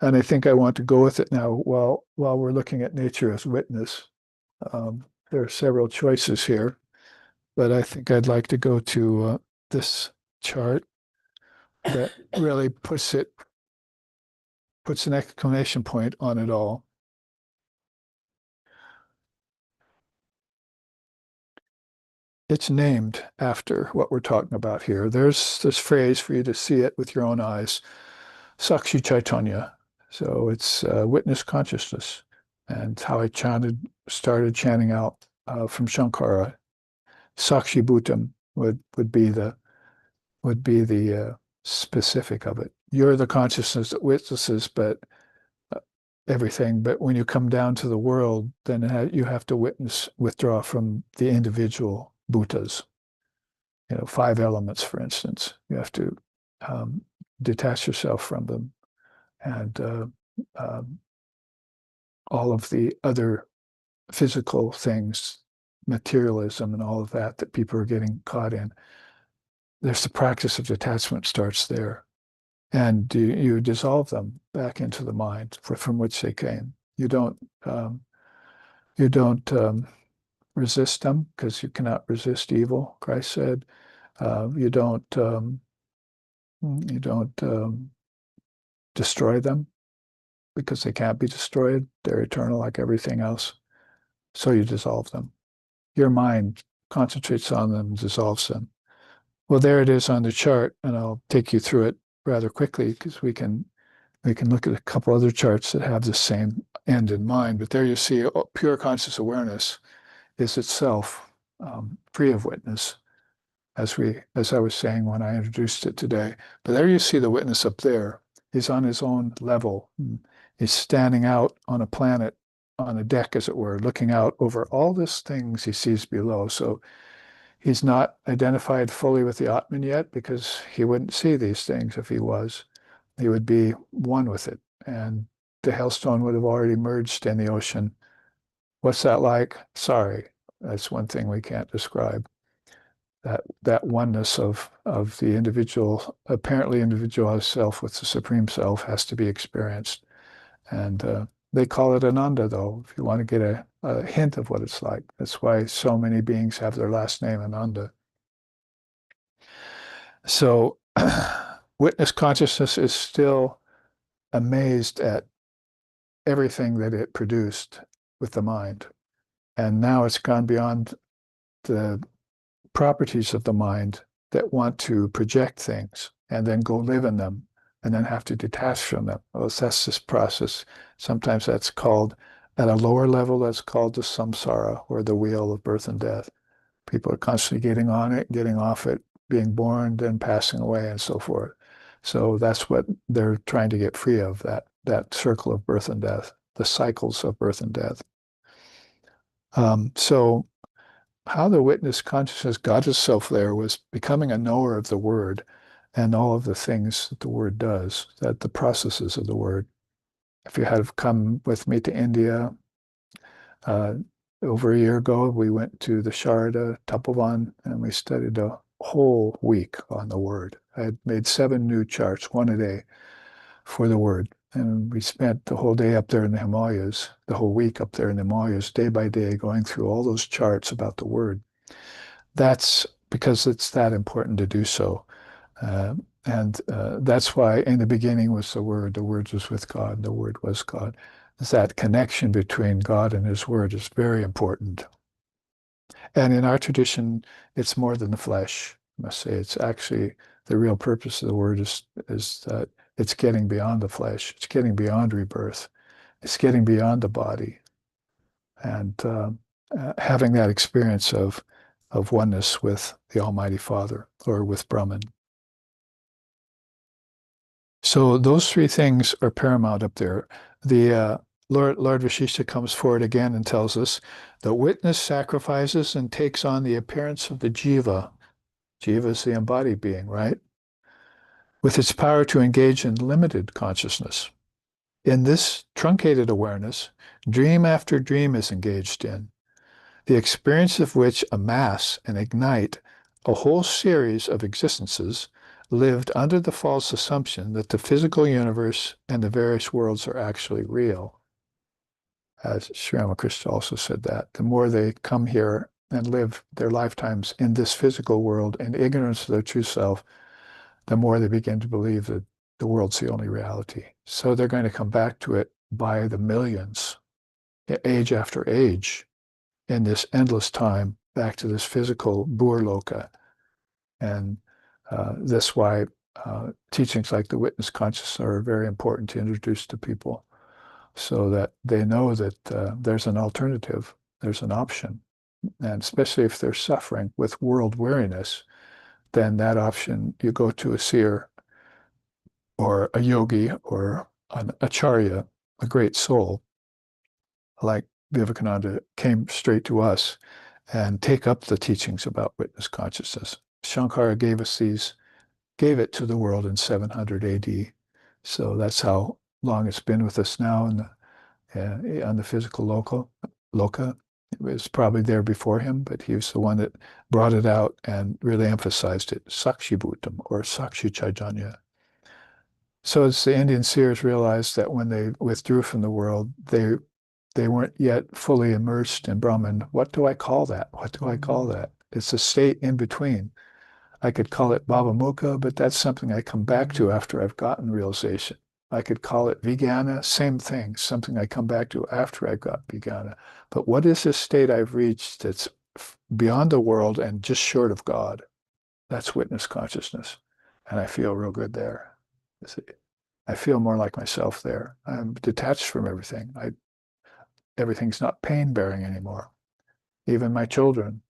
I think I want to go with it now while we're looking at nature as witness. There are several choices here, but I think I'd like to go to this chart that really puts an exclamation point on it all. It's named after what we're talking about here. There's this phrase for you to see it with your own eyes, Sakshi Chaitanya. So it's witness consciousness, and how I started chanting out from Shankara. Sakshi-Bhutam would be the specific of it. You're the consciousness that witnesses, but everything. But when you come down to the world, then you have to withdraw from the individual bhutas. 5 elements, for instance. You have to detach yourself from them, and all of the other physical things, materialism and all of that people are getting caught in. There's the practice of detachment starts there. And you dissolve them back into the mind from which they came. You don't resist them, because you cannot resist evil, Christ said. You don't destroy them, because they can't be destroyed. They're eternal like everything else. So you dissolve them. Your mind concentrates on them and dissolves them. Well, there it is on the chart, and I'll take you through it rather quickly, because we can look at a couple other charts that have the same end in mind. But there you see pure conscious awareness is itself free of witness, as I was saying when I introduced it today. But there you see the witness up there. He's on his own level. He's standing out on a planet, on a deck, as it were, looking out over all these things he sees below. So he's not identified fully with the Atman yet, because he wouldn't see these things if he was. He would be one with it, and the hailstone would have already merged in the ocean. What's that like? Sorry, that's one thing we can't describe. That oneness of the individual, apparently individualized self with the Supreme Self, has to be experienced. And they call it Ananda, though, if you want to get a hint of what it's like. That's why so many beings have their last name Ananda. So witness consciousness is still amazed at everything that it produced with the mind. And now it's gone beyond the properties of the mind that want to project things and then go live in them and then have to detach from them. Well, that's this process. Sometimes that's called, at a lower level, that's called the samsara, or the wheel of birth and death. People are constantly getting on it, getting off it, being born, then passing away, and so forth. So that's what they're trying to get free of, that circle of birth and death, the cycles of birth and death. So how the witness consciousness got itself there was becoming a knower of the word and all of the things that the word does, that the processes of the word. If you had come with me to India over a year ago, we went to the Sharda Tapovan, and we studied a whole week on the word. I had made 7 new charts, 1 a day, for the word. And we spent the whole day up there in the Himalayas, the whole week up there in the Himalayas, day by day, going through all those charts about the word. That's because it's that important to do so. And that's why in the beginning was the Word was with God, and the Word was God. that connection between God and his word is very important. And in our tradition, it's more than the flesh. I must say, it's actually the real purpose of the word is that it's getting beyond the flesh. It's getting beyond rebirth. It's getting beyond the body, and having that experience of oneness with the Almighty Father or with Brahman. So those three things are paramount up there. The Lord Vashishta comes forward again and tells us the witness sacrifices and takes on the appearance of the jiva. Jiva is the embodied being, right? With its power to engage in limited consciousness. In this truncated awareness, dream after dream is engaged in, the experience of which amass and ignite a whole series of existences lived under the false assumption that the physical universe and the various worlds are actually real. As Sri Ramakrishna also said that, the more they come here and live their lifetimes in this physical world in ignorance of their true self, the more they begin to believe that the world's the only reality. So they're going to come back to it by the millions, age after age, in this endless time, back to this physical Burloka. And that's why teachings like the witness consciousness are very important to introduce to people so that they know that there's an alternative, there's an option. And especially if they're suffering with world weariness, then that option, you go to a seer or a yogi or an acharya, a great soul, like Vivekananda, came straight to us and take up the teachings about witness consciousness. Shankara gave it to the world in 700 AD. So that's how long it's been with us now on the physical loka. It was probably there before him, but he was the one that brought it out and really emphasized it. Sakshi-Bhutam or Sakshi Chaitanya. So as the Indian seers realized that when they withdrew from the world, they weren't yet fully immersed in Brahman. What do I call that? What do I call that? It's a state in between. I could call it Bhavamukha, but that's something I come back to after I've gotten realization. I could call it Vijnana, same thing, something I come back to after I've got Vijnana. But what is this state I've reached that's beyond the world and just short of God? That's witness consciousness. And I feel real good there. I feel more like myself there. I'm detached from everything. Everything's not pain-bearing anymore. Even my children,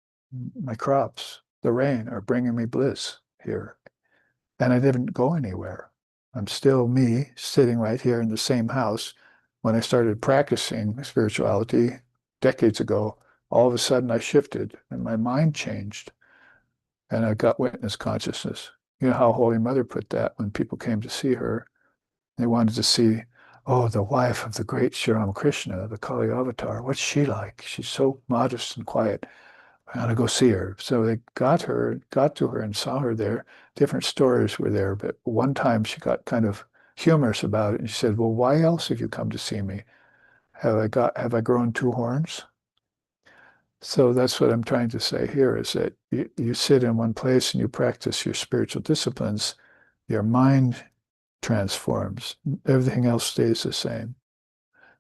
my crops, the rain are bringing me bliss here. And I didn't go anywhere. I'm still me, sitting right here in the same house. When I started practicing spirituality decades ago, all of a sudden I shifted and my mind changed. And I got witness consciousness. You know how Holy Mother put that when people came to see her. They wanted to see, oh, the wife of the great Sri Ramakrishna, the Kali Avatar. What's she like? She's so modest and quiet. I gotta go see her. So they got to her and saw her there. Different stories were there, but one time she got kind of humorous about it. And she said, well, why else have you come to see me? Have I grown two horns? So that's what I'm trying to say here is that you sit in one place and you practice your spiritual disciplines, your mind transforms. Everything else stays the same.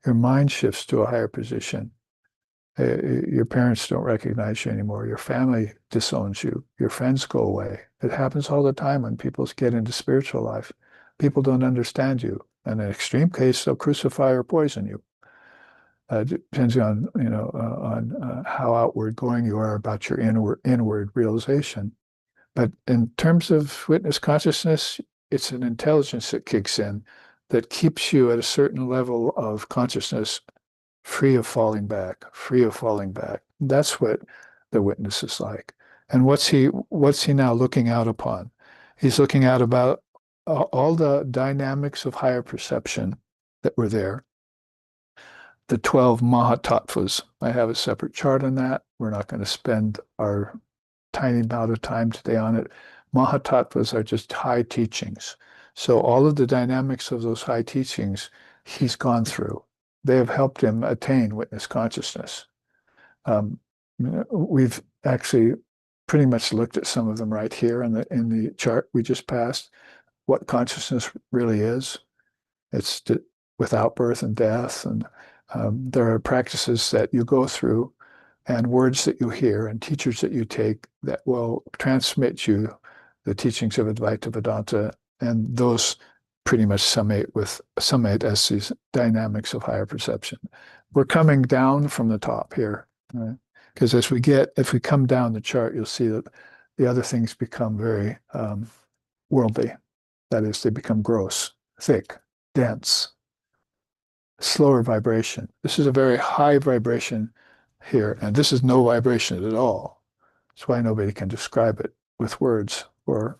Your mind shifts to a higher position. Your parents don't recognize you anymore. Your family disowns you. Your friends go away. It happens all the time when people get into spiritual life. People don't understand you. In an extreme case, they'll crucify or poison you. Depends on how outward going you are about your inward realization. But in terms of witness consciousness, it's an intelligence that kicks in that keeps you at a certain level of consciousness free of falling back, free of falling back. That's what the witness is like. And what's he now looking out upon? He's looking out about all the dynamics of higher perception that were there. The 12 Mahatattvas. I have a separate chart on that. We're not going to spend our tiny amount of time today on it. Mahatattvas are just high teachings. So all of the dynamics of those high teachings, he's gone through. They have helped him attain witness consciousness. We've actually pretty much looked at some of them right here in the chart we just passed. What consciousness really is. It's without birth and death. And there are practices that you go through and words that you hear and teachers that you take that will transmit you the teachings of Advaita Vedanta. And those pretty much summate as these dynamics of higher perception. We're coming down from the top here, right? Because if we come down the chart, you'll see that the other things become very worldly. That is, they become gross, thick, dense, slower vibration. This is a very high vibration here, and this is no vibration at all. That's why nobody can describe it with words, or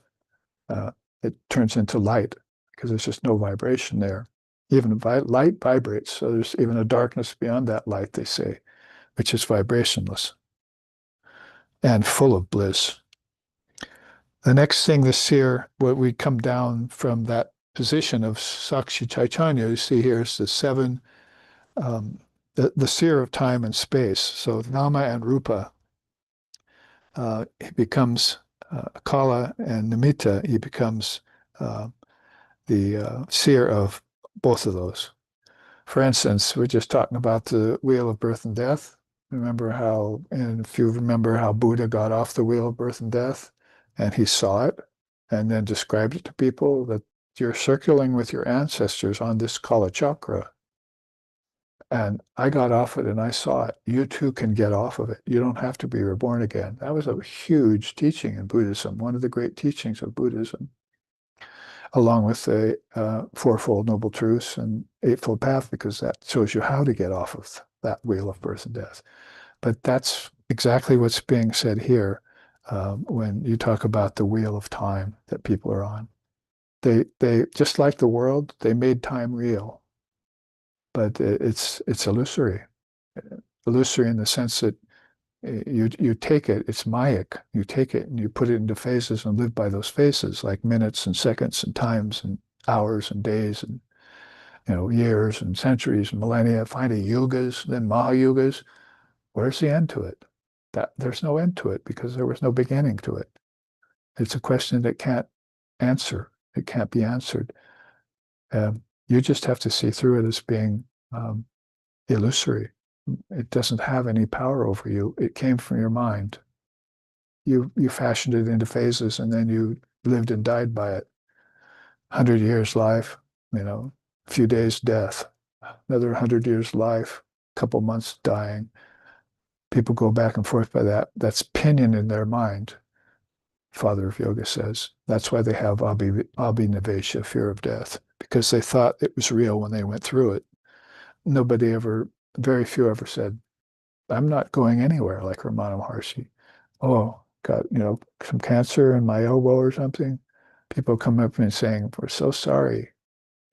it turns into light, because there's just no vibration there. Even light vibrates, so there's even a darkness beyond that light, they say, which is vibrationless and full of bliss. The next thing this here, what we come down from that position of Sakshi Chaitanya, you see here is the seven, the sphere of time and space. So Nama and Rupa, he becomes Kala, and Nimitta, he becomes the sphere of both of those. For instance, we're just talking about the wheel of birth and death. Remember how, and if you remember how Buddha got off the wheel of birth and death, and he saw it, and then described it to people, that you're circling with your ancestors on this Kala chakra. And I got off it and I saw it. You too can get off of it. You don't have to be reborn again. That was a huge teaching in Buddhism, one of the great teachings of Buddhism, along with the Fourfold Noble Truths and Eightfold Path, because that shows you how to get off of that wheel of birth and death. But that's exactly what's being said here when you talk about the wheel of time that people are on. They just like the world, they made time real, but it's illusory. Illusory in the sense that you take it, it's Mayic. You take it and you put it into phases and live by those phases, like minutes and seconds and times and hours and days and years and centuries and millennia, finding yugas, then Mahayugas. Where's the end to it? There's no end to it because there was no beginning to it. It's a question that can't answer. It can't be answered. You just have to see through it as being illusory. It doesn't have any power over you. It came from your mind. You fashioned it into phases, and then you lived and died by it. 100 years life, a few days death, another 100 years life, a couple months dying. People go back and forth by that. That's opinion in their mind, Father of Yoga says. That's why they have abhinivesha, fear of death, because they thought it was real when they went through it. Very few ever said, I'm not going anywhere, like Ramana Maharshi. Oh, got, some cancer in my elbow or something. People come up to me saying, we're so sorry,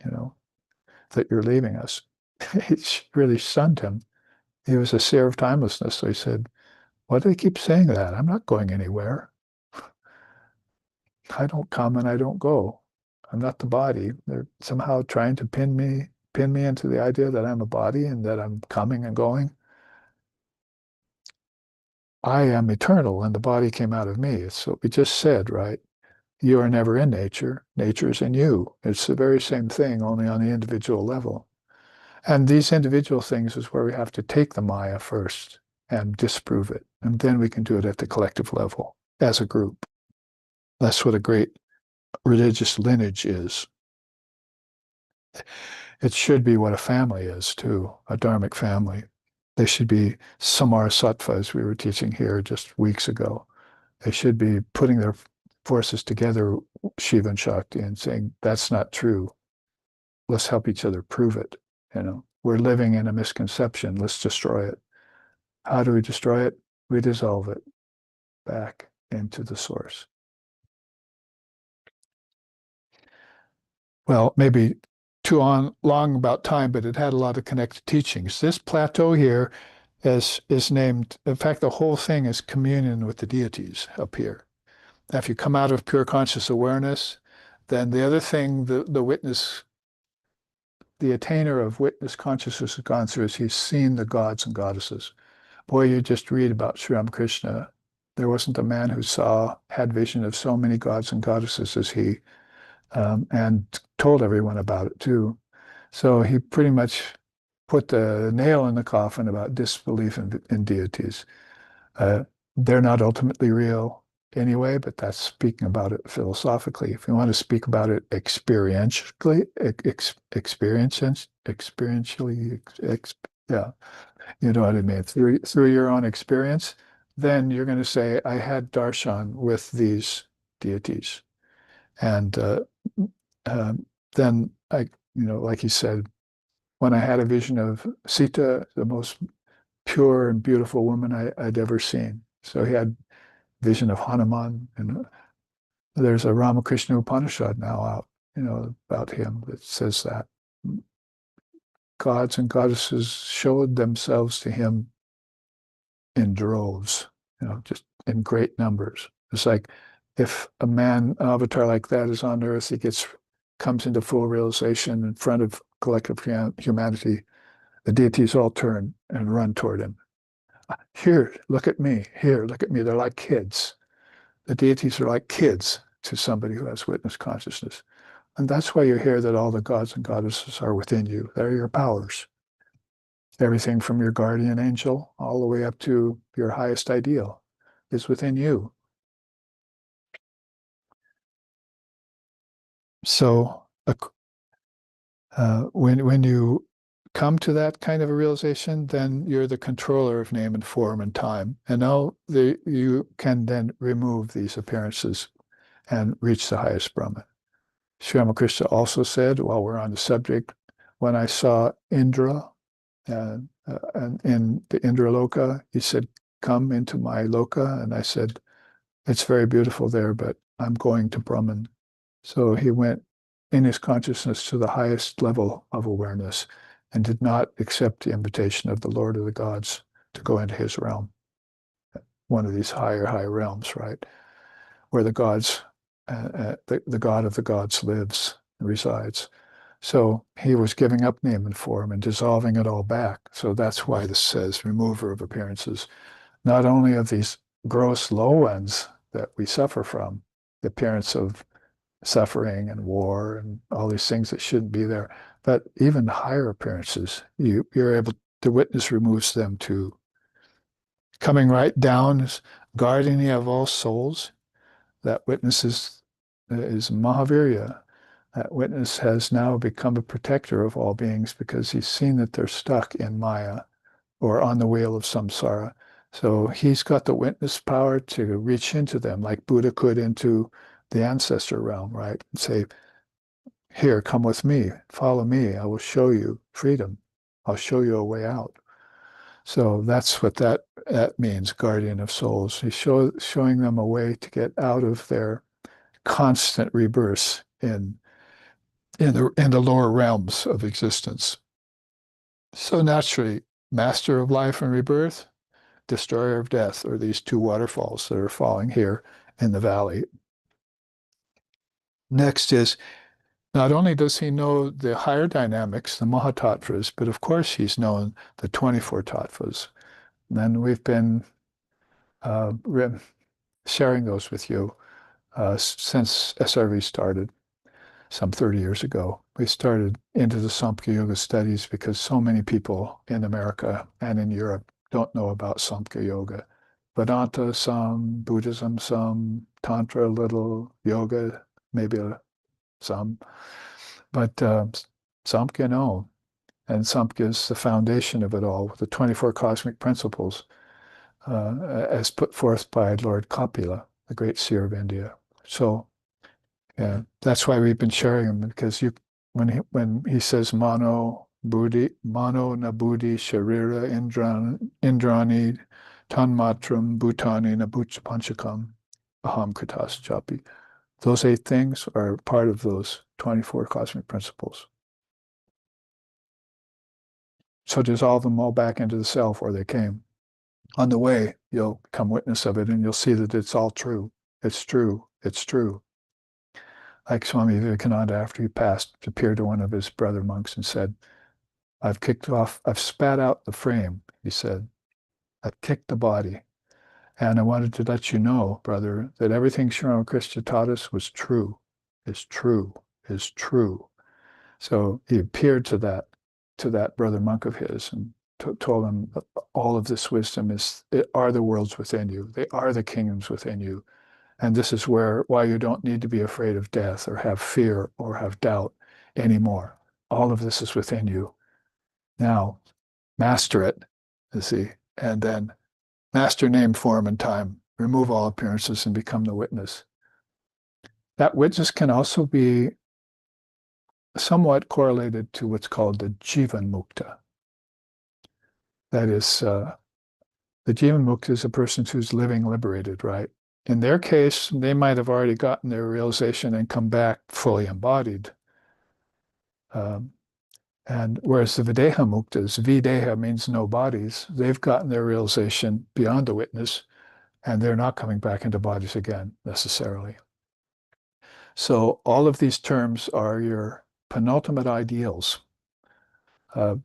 that you're leaving us. It really stunned him. He was a seer of timelessness. So he said, why do they keep saying that? I'm not going anywhere. I don't come and I don't go. I'm not the body. They're somehow trying to pin me into the idea that I'm a body and that I'm coming and going. I am eternal and the body came out of me. It's what we just said, right? You are never in nature. Nature is in you. It's the very same thing, only on the individual level. And these individual things is where we have to take the Maya first and disprove it. And then we can do it at the collective level as a group. That's what a great religious lineage is. It should be what a family is too, a dharmic family. They should be samara-sattva, as we were teaching here just weeks ago. They should be putting their forces together, Shiva and Shakti, and saying, that's not true. Let's help each other prove it. We're living in a misconception. Let's destroy it. How do we destroy it? We dissolve it back into the source. Well, maybe too long about time, but it had a lot of connected teachings. This plateau here is named, in fact, the whole thing is communion with the deities up here. Now, if you come out of pure conscious awareness, then the other thing the witness, the attainer of witness consciousness has gone through is he's seen the gods and goddesses. Boy, you just read about Sri Ramakrishna. There wasn't a man who had vision of so many gods and goddesses as he, and told everyone about it too. So he pretty much put the nail in the coffin about disbelief in deities. Uh, they're not ultimately real anyway, but that's speaking about it philosophically. If you want to speak about it experientially, experientially, yeah, you know what I mean, through your own experience, then you're going to say, I had darshan with these deities. And then like he said, when I had a vision of Sita, the most pure and beautiful woman I'd ever seen. So he had vision of Hanuman, and there's a Ramakrishna Upanishad now out, about him that says that gods and goddesses showed themselves to him in droves, just in great numbers. It's like if a man, an avatar like that is on earth, he comes into full realization in front of collective humanity, the deities all turn and run toward him. Here, look at me. Here, look at me. They're like kids. The deities are like kids to somebody who has witness consciousness. And that's why you hear that all the gods and goddesses are within you. They're your powers. Everything from your guardian angel all the way up to your highest ideal is within you. So when you come to that kind of a realization, then you're the controller of name and form and time. And now you can then remove these appearances and reach the highest Brahman. Sri Ramakrishna also said, while we're on the subject, when I saw Indra and in the Indra Loka, he said, come into my Loka. And I said, it's very beautiful there, but I'm going to Brahman. So he went in his consciousness to the highest level of awareness and did not accept the invitation of the Lord of the gods to go into his realm, one of these high realms, right? Where the gods, the God of the gods lives and resides. So he was giving up name and form and dissolving it all back. So that's why this says remover of appearances, not only of these gross low ones that we suffer from, the appearance of suffering and war and all these things that shouldn't be there, but even higher appearances, you're able to witness removes them too. Coming right down is guardian of all souls. That witness is Mahavirya. That witness has now become a protector of all beings because he's seen that they're stuck in Maya or on the wheel of samsara. So he's got the witness power to reach into them like Buddha could into the ancestor realm, right? And say, here, come with me, follow me. I will show you freedom. I'll show you a way out. So that's what that means, guardian of souls. He's showing them a way to get out of their constant rebirths in the lower realms of existence. So naturally, master of life and rebirth, destroyer of death are these two waterfalls that are falling here in the valley. Next is, not only does he know the higher dynamics, the Mahatattvas, but of course he's known the 24 tattvas. And we've been sharing those with you since SRV started some 30 years ago. We started into the Samkhya Yoga studies because so many people in America and in Europe don't know about Samkhya Yoga. Vedanta some, Buddhism some, Tantra a little, Yoga maybe some, but Samkhya no. And Samkhya is the foundation of it all, the 24 cosmic principles as put forth by Lord Kapila, the great seer of India. So yeah, that's why we've been sharing them because when he says mano na buddhi sharira indrani tanmatram bhutani na panchakam aham kritas japi. Those 8 things are part of those 24 cosmic principles. So dissolve them all back into the self where they came. On the way, you'll become witness of it and you'll see that it's all true. It's true. It's true. Like Swami Vivekananda, after he passed, appeared to one of his brother monks and said, I've spat out the frame, he said. I've kicked the body. And I wanted to let you know, brother, that everything Sri Ramakrishna taught us was true, is true, is true. So he appeared to that brother monk of his and told him all of this wisdom are the worlds within you. They are the kingdoms within you. And this is why you don't need to be afraid of death or have fear or have doubt anymore. All of this is within you. Now, master it, you see, and then master name, form, and time. Remove all appearances and become the witness. That witness can also be somewhat correlated to what's called the Jivan Mukta. That is, the Jivan Mukta is a person who's living liberated, right? In their case, they might have already gotten their realization and come back fully embodied. And whereas the Videha Muktas, Videha means no bodies, they've gotten their realization beyond the witness, and they're not coming back into bodies again necessarily. So all of these terms are your penultimate ideals.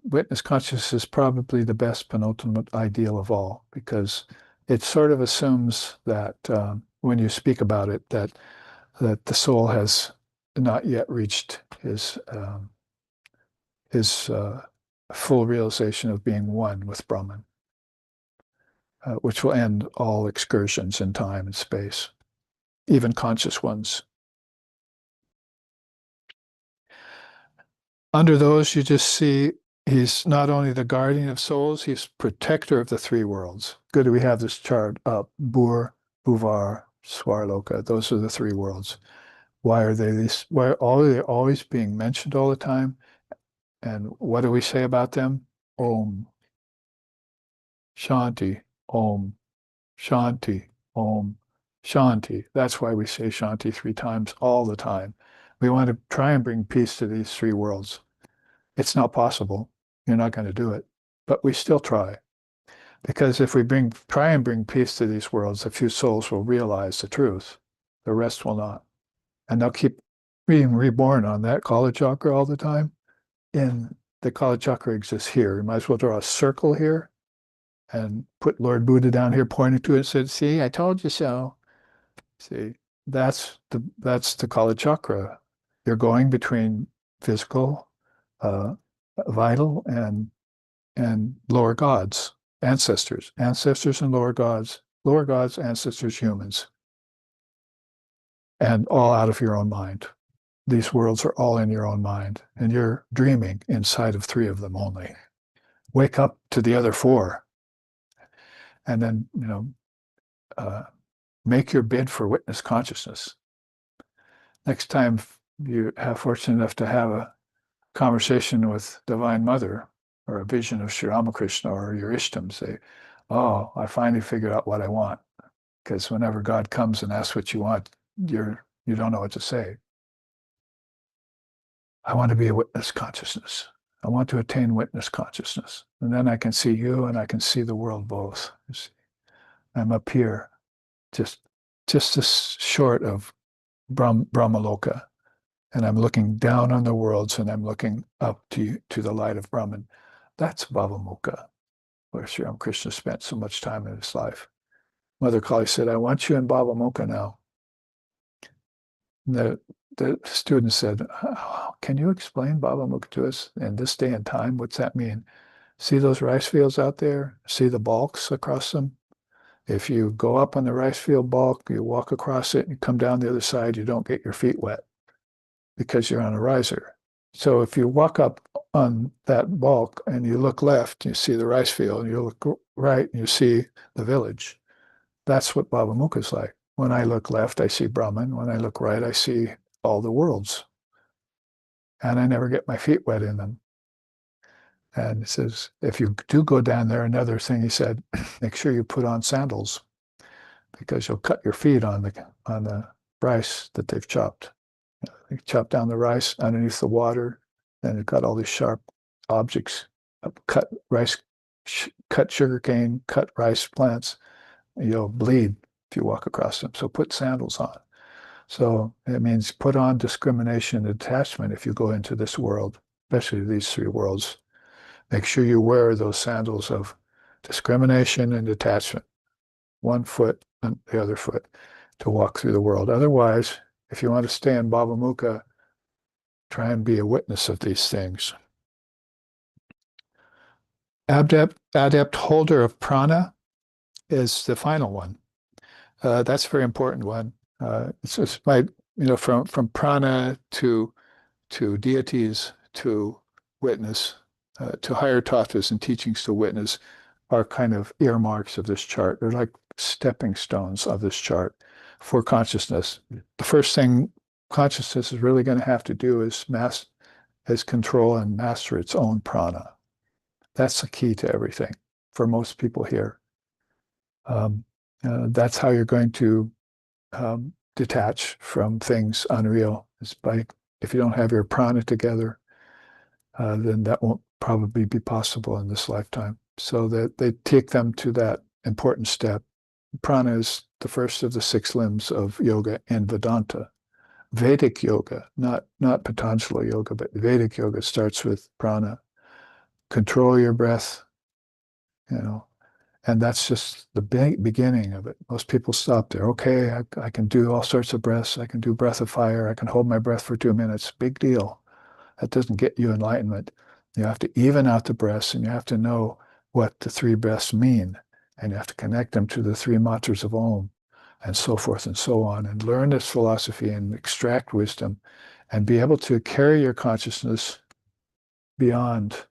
Witness consciousness is probably the best penultimate ideal of all, because it sort of assumes that when you speak about it, that the soul has not yet reached his full realization of being one with Brahman, which will end all excursions in time and space, even conscious ones. Under those, you just see he's not only the guardian of souls, he's protector of the three worlds. Good, we have this chart up. Bur, Bhuvar, Swarloka. Those are the three worlds. Why are they always being mentioned all the time? And what do we say about them? Om. Shanti. Om. Shanti. Om. Shanti. That's why we say Shanti 3 times all the time. We want to try and bring peace to these three worlds. It's not possible. You're not going to do it. But we still try. Because if we try and bring peace to these worlds, a few souls will realize the truth. The rest will not. And they'll keep being reborn on that Kala chakra all the time. And the Kala chakra exists here. You might as well draw a circle here and put Lord Buddha down here pointing to it and said, see, I told you so. See, that's the Kala chakra. You're going between physical, vital, and lower gods, ancestors and lower gods, ancestors, humans, and all out of your own mind. These worlds are all in your own mind, and you're dreaming inside of 3 of them only. Wake up to the other 4, and then make your bid for witness consciousness. Next time you have fortunate enough to have a conversation with Divine Mother or a vision of Sri Ramakrishna or your Ishtam, say, oh, I finally figured out what I want. Because whenever God comes and asks what you want, you don't know what to say. I want to be a witness consciousness. I want to attain witness consciousness. And then I can see you and I can see the world both. You see. I'm up here, just this short of Brahmaloka. And I'm looking down on the worlds and I'm looking up to the light of Brahman. That's Bhavamukha, where Sri Ramakrishna spent so much time in his life. Mother Kali said, I want you in Bhavamukha now. And the student said, oh, can you explain Bhavamukha to us in this day and time? What's that mean? See those rice fields out there? See the balks across them? If you go up on the rice field balk, you walk across it, and you come down the other side, you don't get your feet wet because you're on a riser. So if you walk up on that balk and you look left, you see the rice field, and you look right and you see the village. That's what Bhavamukha is like. When I look left, I see Brahman. When I look right, I see all the worlds. And I never get my feet wet in them. And he says, if you do go down there, another thing he said, make sure you put on sandals because you'll cut your feet on the rice that they've chopped. They chop down the rice underneath the water, and they've got all these sharp objects, cut rice, cut sugarcane, cut rice plants. You'll bleed if you walk across them. So put sandals on. So it means put on discrimination and detachment if you go into this world, especially these 3 worlds. Make sure you wear those sandals of discrimination and detachment, 1 foot and the other foot, to walk through the world. Otherwise, if you want to stay in Bhavamukha, Try and be a witness of these things. Adept holder of prana is the final one. That's a very important one. It's just from prana to deities to witness to higher tattvas and teachings to witness are kind of earmarks of this chart. They're like stepping stones of this chart for consciousness. The first thing consciousness is really going to have to do is control and master its own prana. That's the key to everything for most people here. That's how you're going to detach from things unreal. Is by if you don't have your prana together, then that won't probably be possible in this lifetime. So that they take them to that important step. Prana is the first of the 6 limbs of yoga in Vedanta. Vedic yoga, not Patanjali yoga, but Vedic yoga starts with prana. Control your breath, and that's just the beginning of it. Most people stop there. Okay, I can do all sorts of breaths. I can do breath of fire. I can hold my breath for 2 minutes. Big deal. That doesn't get you enlightenment. You have to even out the breaths, and you have to know what the 3 breaths mean, and you have to connect them to the 3 mantras of Om, and so forth and so on, and learn this philosophy and extract wisdom, and be able to carry your consciousness beyond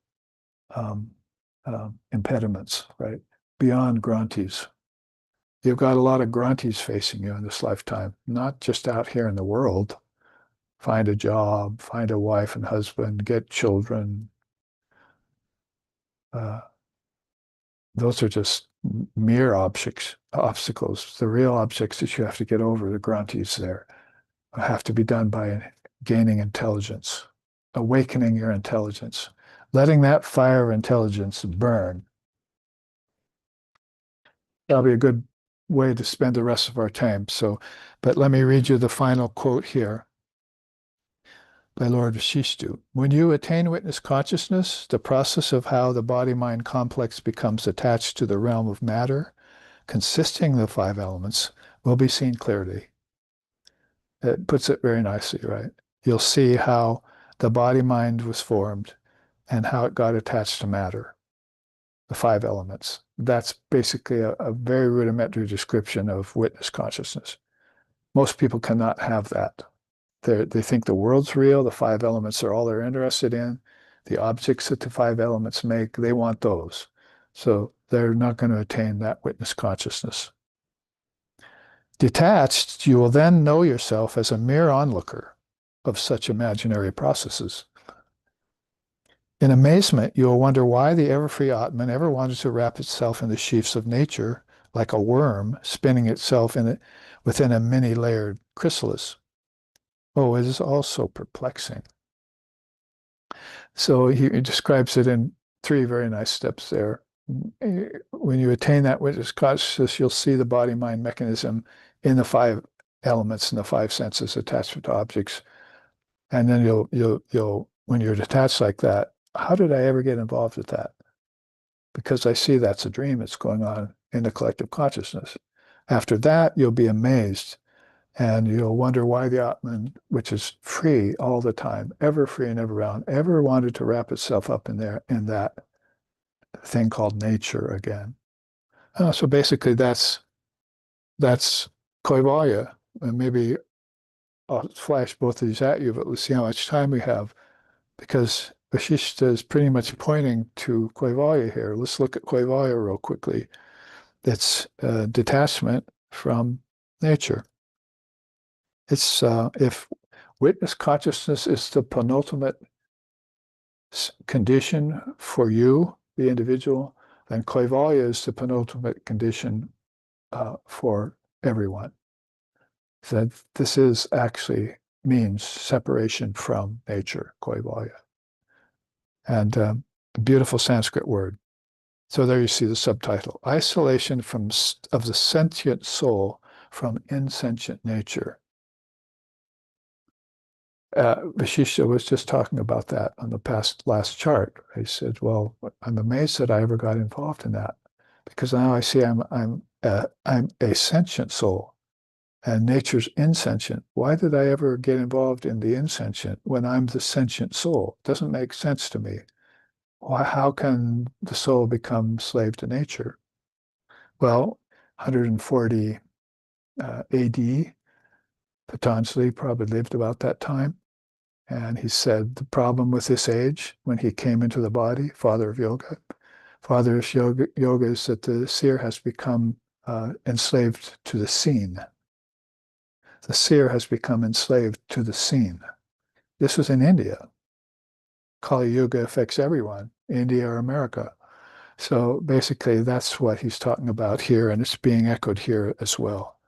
impediments, right? Beyond granties. You've got a lot of granties facing you in this lifetime, not just out here in the world. Find a job, find a wife and husband, get children. Those are just mere obstacles. The real objects that you have to get over, the granties there, have to be done by gaining intelligence, awakening your intelligence, letting that fire of intelligence burn. That'll be a good way to spend the rest of our time. But let me read you the final quote here by Lord Vashishtu. When you attain witness consciousness, the process of how the body-mind complex becomes attached to the realm of matter, consisting of the 5 elements, will be seen clearly. It puts it very nicely, right? You'll see how the body-mind was formed and how it got attached to matter, the 5 elements. That's basically a very rudimentary description of witness consciousness. Most people cannot have that. They think the world's real, the 5 elements are all they're interested in. The objects that the 5 elements make, they want those. So they're not going to attain that witness consciousness. Detached, you will then know yourself as a mere onlooker of such imaginary processes. In amazement, you will wonder why the ever-free Atman ever wanted to wrap itself in the sheaths of nature like a worm spinning itself within a many-layered chrysalis. Oh, it is also perplexing. So he describes it in 3 very nice steps there. When you attain that witness consciousness, you'll see the body-mind mechanism in the 5 elements and the 5 senses attached to objects. And then you'll when you're detached like that, how did I ever get involved with that? Because I see that's a dream that's going on in the collective consciousness. After that, you'll be amazed. And you'll wonder why the Atman, which is free all the time, ever free and ever bound, ever wanted to wrap itself up in that thing called nature again. So basically, that's Kaivalya. And maybe I'll flash both of these at you, but let's see how much time we have, because Vashishta is pretty much pointing to Kaivalya here. Let's look at Kaivalya real quickly. It's detachment from nature. It's if witness consciousness is the penultimate condition for you, the individual, then Kaivalya is the penultimate condition for everyone. So this is actually means separation from nature, Kaivalya. And a beautiful Sanskrit word. So there you see the subtitle, Isolation of the Sentient Soul from Insentient Nature. Vashishta was just talking about that on the last chart. He said, well, I'm amazed that I ever got involved in that, because now I see I'm a sentient soul. and nature's insentient. Why did I ever get involved in the insentient when I'm the sentient soul? It doesn't make sense to me. How can the soul become slave to nature? Well, 140 AD, Patanjali probably lived about that time. And he said the problem with this age, when he came into the body, father of yoga, yoga is that the seer has become enslaved to the seen. The seer has become enslaved to the seen. This was in India. Kali Yuga affects everyone, India or America. So basically, that's what he's talking about here, and it's being echoed here as well.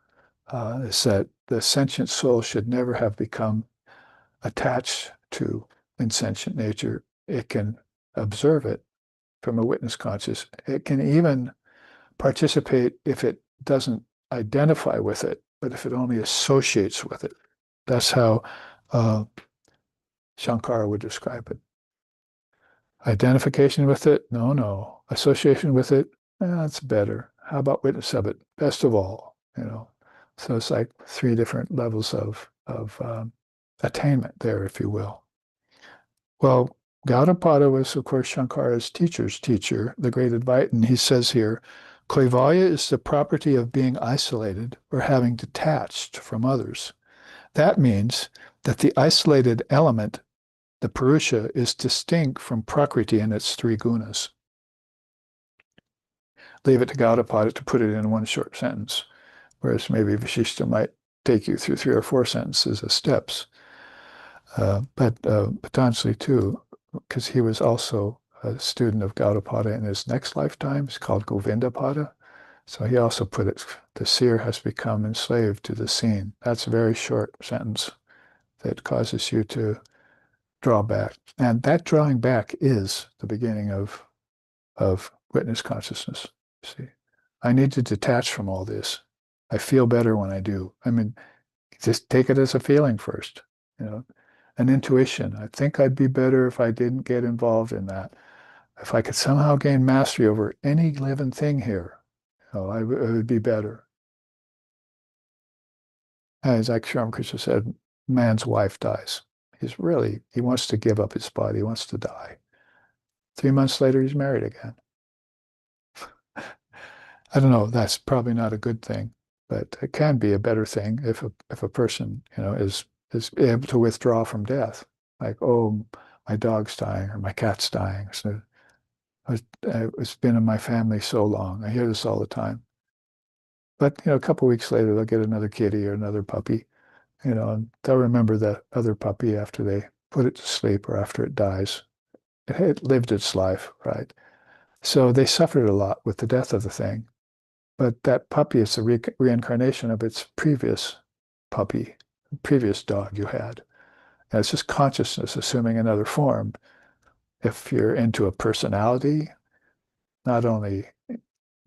Is that the sentient soul should never have become attached to insentient nature. It can observe it from a witness conscious. It can even participate if it doesn't identify with it, but if it only associates with it. That's how Shankara would describe it. Identification with it? No, no. Association with it? That's better. How about witness of it? Best of all, you know. So it's like three different levels of attainment there, if you will. Well, Gaudapada was, of course, Shankara's teacher's teacher, the great Advaita, and he says here, Kaivalya is the property of being isolated or having detached from others. That means that the isolated element, the Purusha, is distinct from Prakriti and its three gunas. Leave it to Gaudapada to put it in one short sentence, whereas maybe Vasishta might take you through 3 or 4 sentences as steps. But Patanjali too, because he was also a student of Gaudapada in his next lifetime. It's called Govindapada. So he also put it, the seer has become enslaved to the seen. That's a very short sentence that causes you to draw back. And that drawing back is the beginning of witness consciousness. See, I need to detach from all this. I feel better when I do. I mean, just take it as a feeling first, you know, an intuition. I think I'd be better if I didn't get involved in that. If I could somehow gain mastery over any living thing here, you know, it would be better. As Akshram Krishna said, man's wife dies. He wants to give up his body, he wants to die. 3 months later, he's married again. I don't know, that's probably not a good thing, but it can be a better thing if a person, you know, is able to withdraw from death. Like, oh, my dog's dying or my cat's dying. So it's been in my family so long. I hear this all the time. But, you know, a couple of weeks later, they'll get another kitty or another puppy, you know, and they'll remember the other puppy after they put it to sleep or after it dies. It lived its life, right? So they suffered a lot with the death of the thing. But that puppy is the reincarnation of its previous puppy, previous dog you had. And it's just consciousness assuming another form. If you're into a personality, not only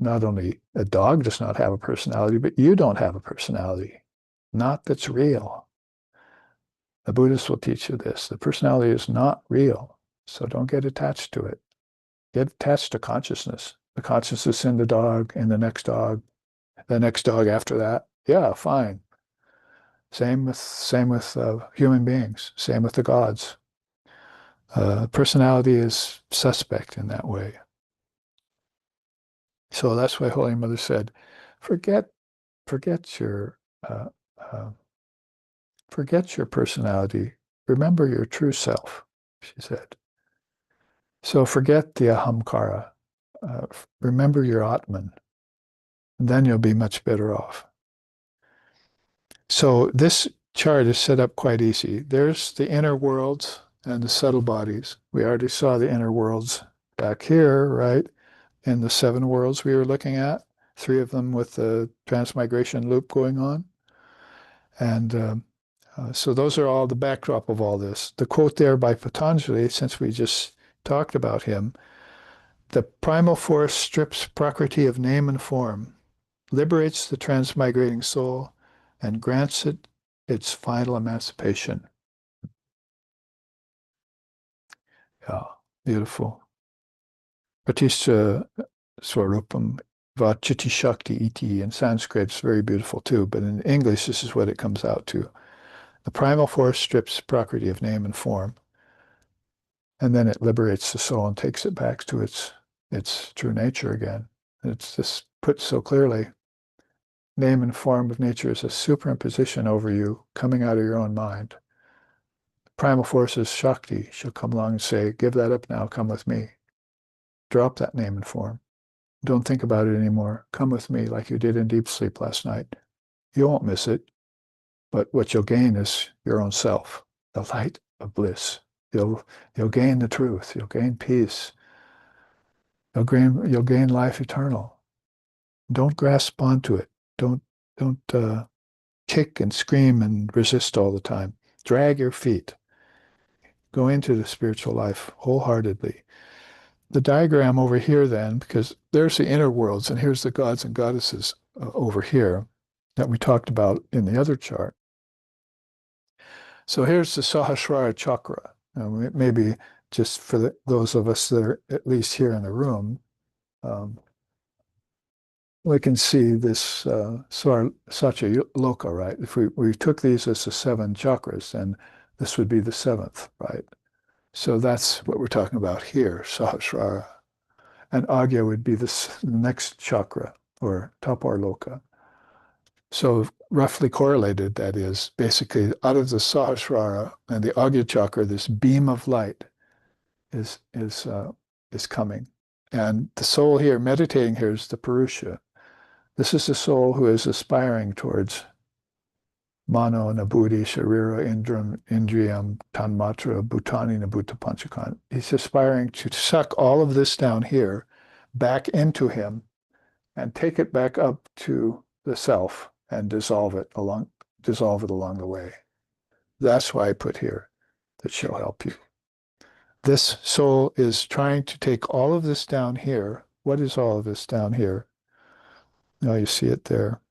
a dog does not have a personality, but you don't have a personality, not that's real. The Buddhists will teach you this. The personality is not real, so don't get attached to it. Get attached to consciousness. The consciousness in the dog, in the next dog after that. Yeah, fine. Same with human beings. Same with the gods. Personality is suspect in that way. So that's why Holy Mother said, forget forget your uh, uh, forget your personality. Remember your true self, she said. So forget the ahamkara. Remember your Atman. And then you'll be much better off. So this chart is set up quite easy. There's the inner worlds and the subtle bodies. We already saw the inner worlds back here, right? In the 7 worlds we were looking at, 3 of them with the transmigration loop going on. And so those are all the backdrop of all this. The quote there by Patanjali, since we just talked about him, the primal force strips Prakriti of name and form, liberates the transmigrating soul, and grants it its final emancipation. Yeah, beautiful. Pratishtha Swarupam Vachiti Shakti iti. In Sanskrit, it's very beautiful too, but in English, this is what it comes out to. The primal force strips Prakriti of name and form, and then it liberates the soul and takes it back to its true nature again. It's just put so clearly. Name and form of nature is a superimposition over you coming out of your own mind. Primal force is Shakti. She'll come along and say, give that up now, come with me. Drop that name and form. Don't think about it anymore. Come with me like you did in deep sleep last night. You won't miss it, but what you'll gain is your own self, the light of bliss. You'll gain the truth. You'll gain peace. You'll gain life eternal. Don't grasp onto it. Don't kick and scream and resist all the time. Drag your feet. Go into the spiritual life wholeheartedly. The diagram over here then, because there's the inner worlds and here's the gods and goddesses over here that we talked about in the other chart. So here's the Sahasrara chakra. Maybe just for those of us that are at least here in the room, we can see this Satya Loka, right? If we took these as the 7 chakras, then this would be the 7th, right? So that's what we're talking about here, Sahasrara. And Agya would be the next chakra, or Tapar Loka. So roughly correlated, that is, basically out of the Sahasrara and the Agya chakra, this beam of light is coming. And the soul here, meditating here, is the Purusha. This is the soul who is aspiring towards Mano, Nabhuti, Sharira, Indriyam, Tanmatra, Bhutani, Nabhuta Panchakan. He's aspiring to suck all of this down here back into him and take it back up to the self and dissolve it along the way. That's why I put here that she'll help you. This soul is trying to take all of this down here. What is all of this down here? Now you see it there.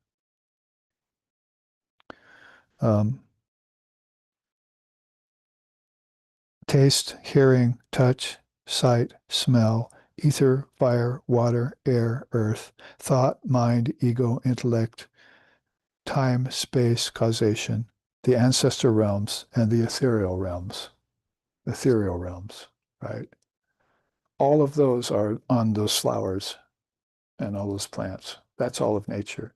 Taste, hearing, touch, sight, smell, ether, fire, water, air, earth, thought, mind, ego, intellect, time, space, causation, the ancestor realms, and the ethereal realms. Ethereal realms, right? All of those are on those flowers and all those plants. That's all of nature.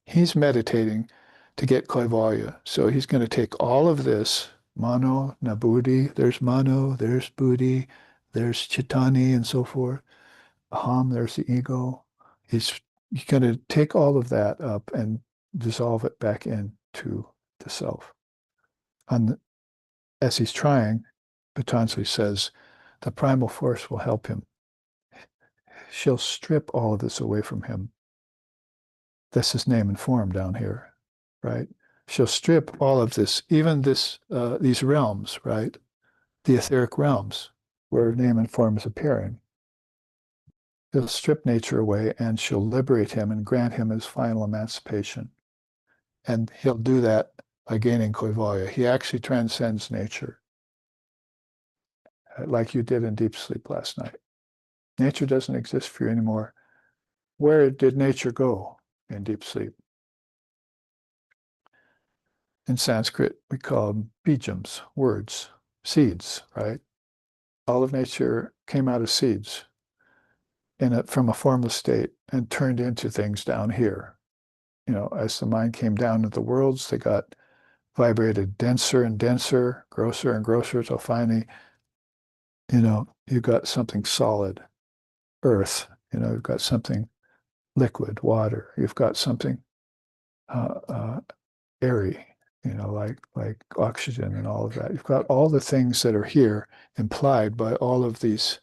He's meditating to get Kaivalya. So he's going to take all of this, Mano, Nabhuti, there's Mano, there's Buddhi, there's Chittani and so forth. Aham, there's the ego. He's going to take all of that up and dissolve it back into the self. As he's trying, Patanjali says, the primal force will help him. She'll strip all of this away from him. This is name and form down here, right? She'll strip all of this, even these realms, right? The etheric realms where name and form is appearing. She'll strip nature away and she'll liberate him and grant him his final emancipation. And he'll do that by gaining Kaivalya. He actually transcends nature, like you did in deep sleep last night. Nature doesn't exist for you anymore. Where did nature go in deep sleep? In Sanskrit, we call them bijams, words, seeds, right? All of nature came out of seeds from a formless state and turned into things down here. As the mind came down to the worlds, they got vibrated denser and denser, grosser and grosser, till finally, you got something solid, earth, you've got something liquid, water, you've got something airy, like oxygen and all of that. You've got all the things that are here implied by all of these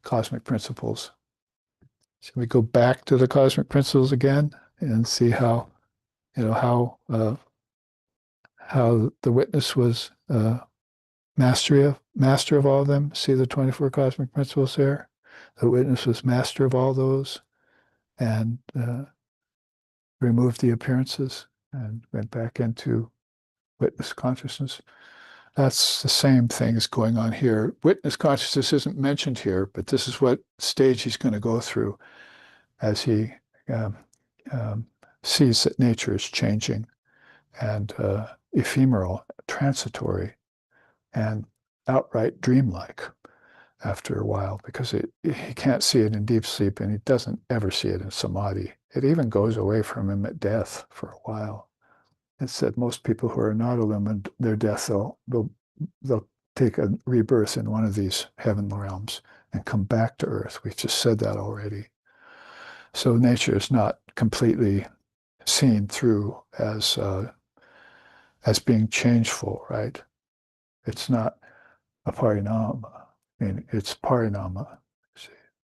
cosmic principles. Should we go back to the cosmic principles again and see how the witness was master of all of them? See the 24 cosmic principles there? The witness was master of all those and removed the appearances and went back into witness consciousness. That's the same thing as going on here. Witness consciousness isn't mentioned here, but this is what stage he's going to go through as he um, sees that nature is changing and ephemeral, transitory, and outright dreamlike after a while because he can't see it in deep sleep and he doesn't ever see it in samadhi. It even goes away from him at death for a while. It's that most people who are not illumined, their death, they'll take a rebirth in one of these heaven realms and come back to earth. We've just said that already. So nature is not completely seen through as being changeful, right? It's not a parinama. I mean, it's parinama.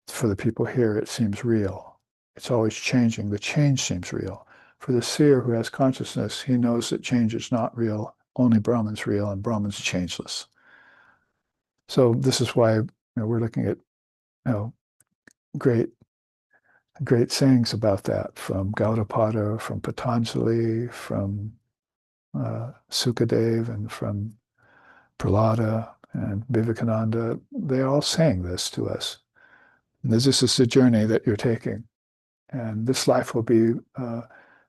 For the people here, it seems real. It's always changing. The change seems real. For the seer who has consciousness, he knows that change is not real. Only Brahman's real, and Brahman's changeless. So this is why we're looking at great great sayings about that from Gaudapada, from Patanjali, from Sukadev, and from Prahlada and Vivekananda. They're all saying this to us. And this is the journey that you're taking. And this life will be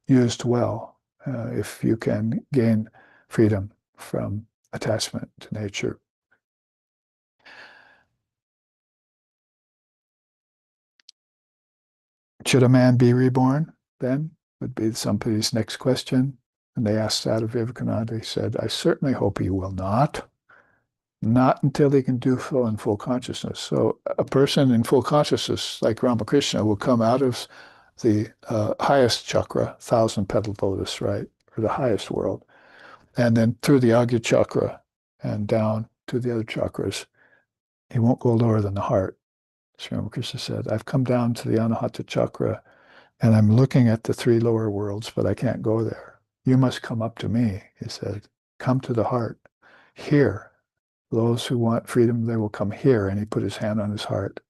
used well if you can gain freedom from attachment to nature. Should a man be reborn then? Would be somebody's next question. And they asked that of Vivekananda. He said, I certainly hope he will not. Not until he can do so in full consciousness. So a person in full consciousness, like Ramakrishna, will come out of the highest chakra, thousand-petaled lotus, right, or the highest world, and then through the Agya chakra and down to the other chakras. He won't go lower than the heart. Sri Ramakrishna said, I've come down to the Anahata chakra, and I'm looking at the three lower worlds, but I can't go there. You must come up to me, he said. Come to the heart. Here. Those who want freedom, they will come here. And he put his hand on his heart.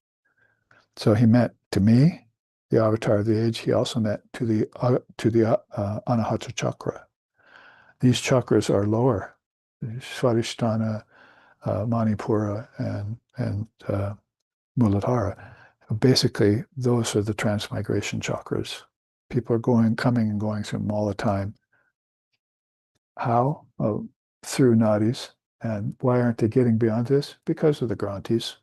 So he meant to me, the avatar of the age. He also meant to the Anahata chakra. These chakras are lower. Swadhisthana, Manipura, and Muladhara. Basically, those are the transmigration chakras. People are coming and going through them all the time. How? Oh, through nadis. And why aren't they getting beyond this? Because of the grantis.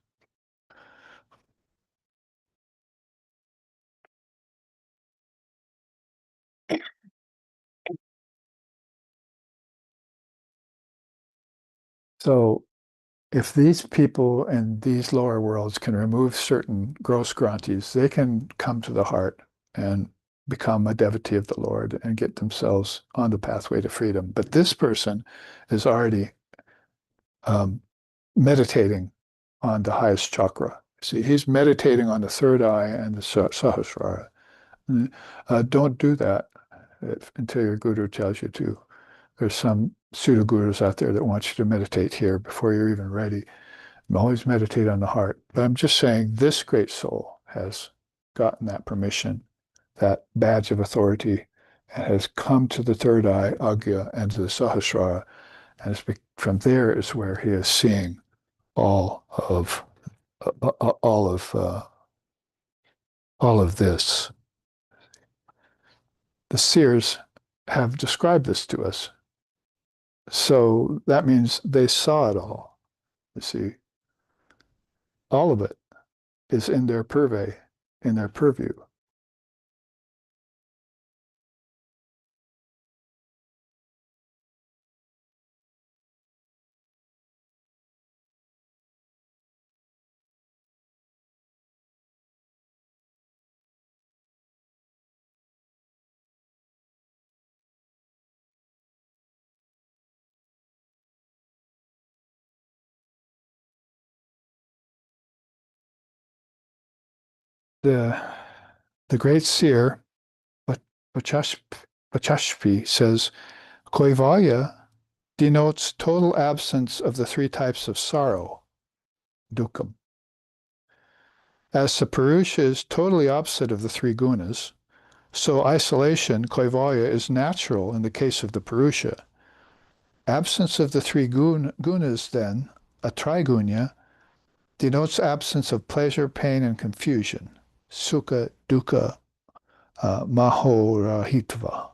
So if these people in these lower worlds can remove certain gross grantis, they can come to the heart and become a devotee of the Lord and get themselves on the pathway to freedom. But this person is already meditating on the highest chakra. See, he's meditating on the third eye and the Sahasrara. Don't do that until your guru tells you to. There's some pseudo-gurus out there that want you to meditate here before you're even ready. Always meditate on the heart. But I'm just saying this great soul has gotten that permission, that badge of authority, and has come to the third eye, Agya, and to the Sahasrara. And from there is where he is seeing all of all of all of this. The seers have described this to us. So that means they saw it all. You see, all of it is in their purvey, in their purview. The the great seer Vachashpi says, Koivalya denotes total absence of the three types of sorrow, dukkam. As the Purusha is totally opposite of the three gunas, so isolation, Koivalya, is natural in the case of the Purusha. Absence of the three gunas, then, a trigunya, denotes absence of pleasure, pain, and confusion, sukha, dukkha, Mahorahitva.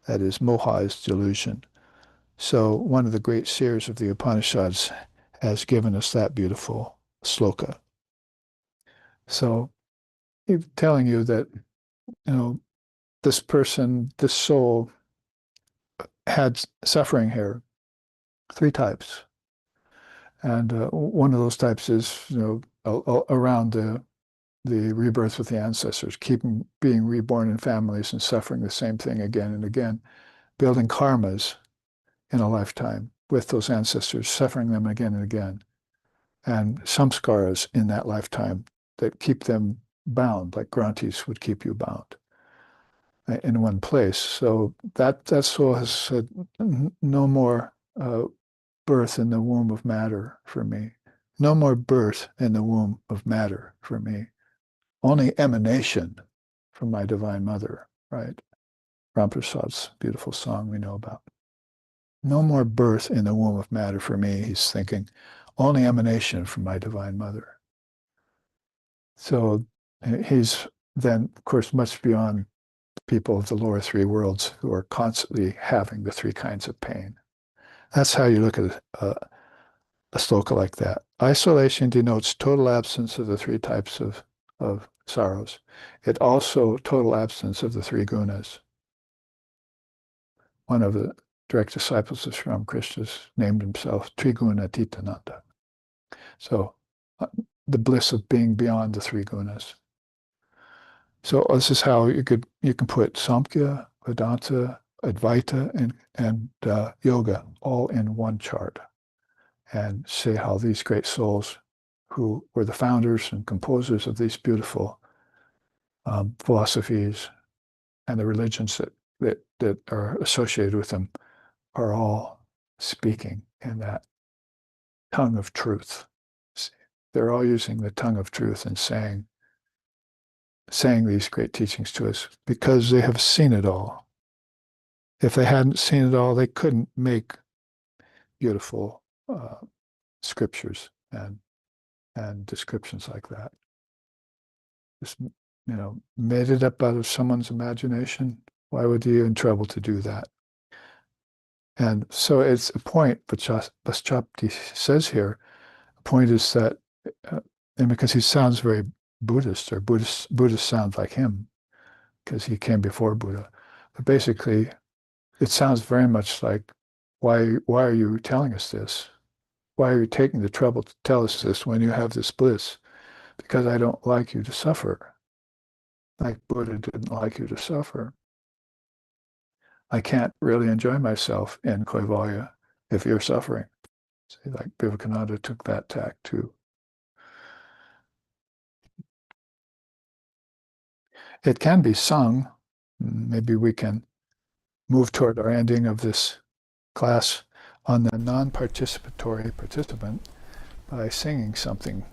That is, moha is delusion. So one of the great seers of the Upanishads has given us that beautiful sloka. So he's telling you that, this person, this soul had suffering here, three types. And one of those types is, around the rebirth with the ancestors, keeping being reborn in families and suffering the same thing again and again, building karmas in a lifetime with those ancestors, suffering them again and again, and samskaras in that lifetime that keep them bound, like grantis would keep you bound in one place. So that soul has said, no more birth in the womb of matter for me. No more birth in the womb of matter for me. Only emanation from my divine mother, right? Ramprasad's beautiful song we know about. No more birth in the womb of matter for me, he's thinking. Only emanation from my divine mother. So he's then, of course, much beyond people of the lower three worlds who are constantly having the three kinds of pain. That's how you look at a sloka like that. Isolation denotes total absence of the three types of sorrows. It also total absence of the three gunas. One of the direct disciples of Sri Ramakrishna named himself Triguna Titananda. So the bliss of being beyond the three gunas. So this is how you can put Samkhya, Vedanta, Advaita, and Yoga all in one chart, and say how these great souls, who were the founders and composers of these beautiful philosophies and the religions that are associated with them, are all speaking in that tongue of truth. They're all using the tongue of truth and saying these great teachings to us because they have seen it all. If they hadn't seen it all, they couldn't make beautiful scriptures and descriptions like that. Just, made it up out of someone's imagination. Why would you in trouble to do that? And so it's a point, Paschapti says here, a point is that, and because he sounds very Buddhist, or Buddhist sounds like him, because he came before Buddha. But basically, it sounds very much like, why are you telling us this? Why are you taking the trouble to tell us this when you have this bliss? Because I don't like you to suffer. Like Buddha didn't like you to suffer. I can't really enjoy myself in Kaivalya if you're suffering. See, like Vivekananda took that tack too. It can be sung. Maybe we can move toward our ending of this class on the non-participatory participant by singing something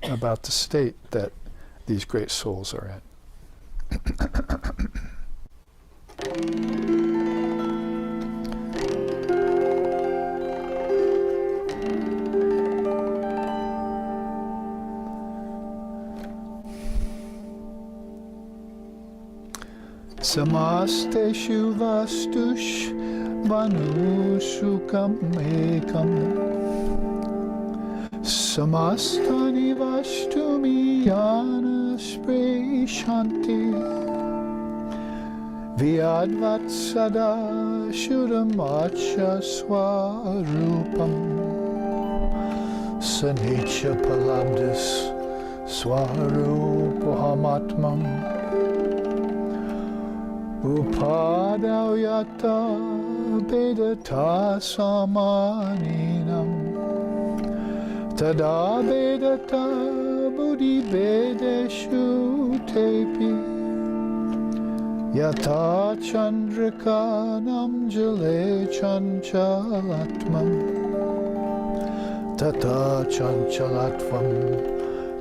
about the state that these great souls are in. Samasteshu vastush vanusukam ekam samastani vastumi yanaspre shanti vyadvat sada shudamacha swarupam sanecha palabdis swarupahamatmam Upadavyata bedata samaninam tada bedata buddhi bedeshu tepi yata chandrika namjale chanchalatmam tata chanchalatvam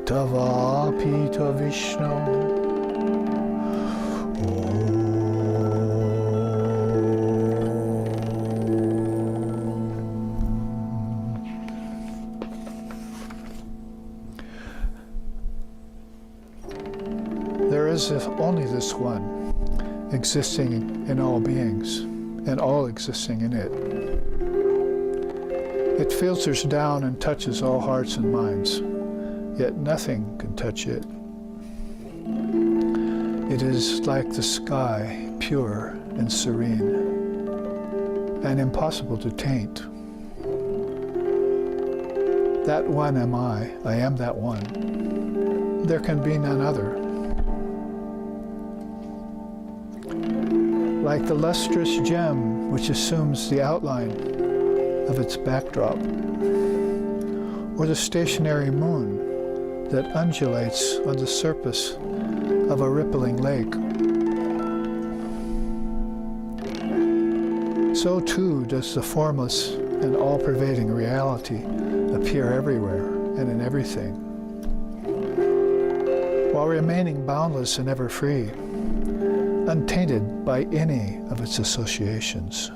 tavapita vishnu. as if only this one, existing in all beings, and all existing in it. It filters down and touches all hearts and minds, yet nothing can touch it. It is like the sky, pure and serene, and impossible to taint. That one am I am that one. There can be none other. Like the lustrous gem which assumes the outline of its backdrop, or the stationary moon that undulates on the surface of a rippling lake. So too does the formless and all-pervading reality appear everywhere and in everything, while remaining boundless and ever free, untainted by any of its associations.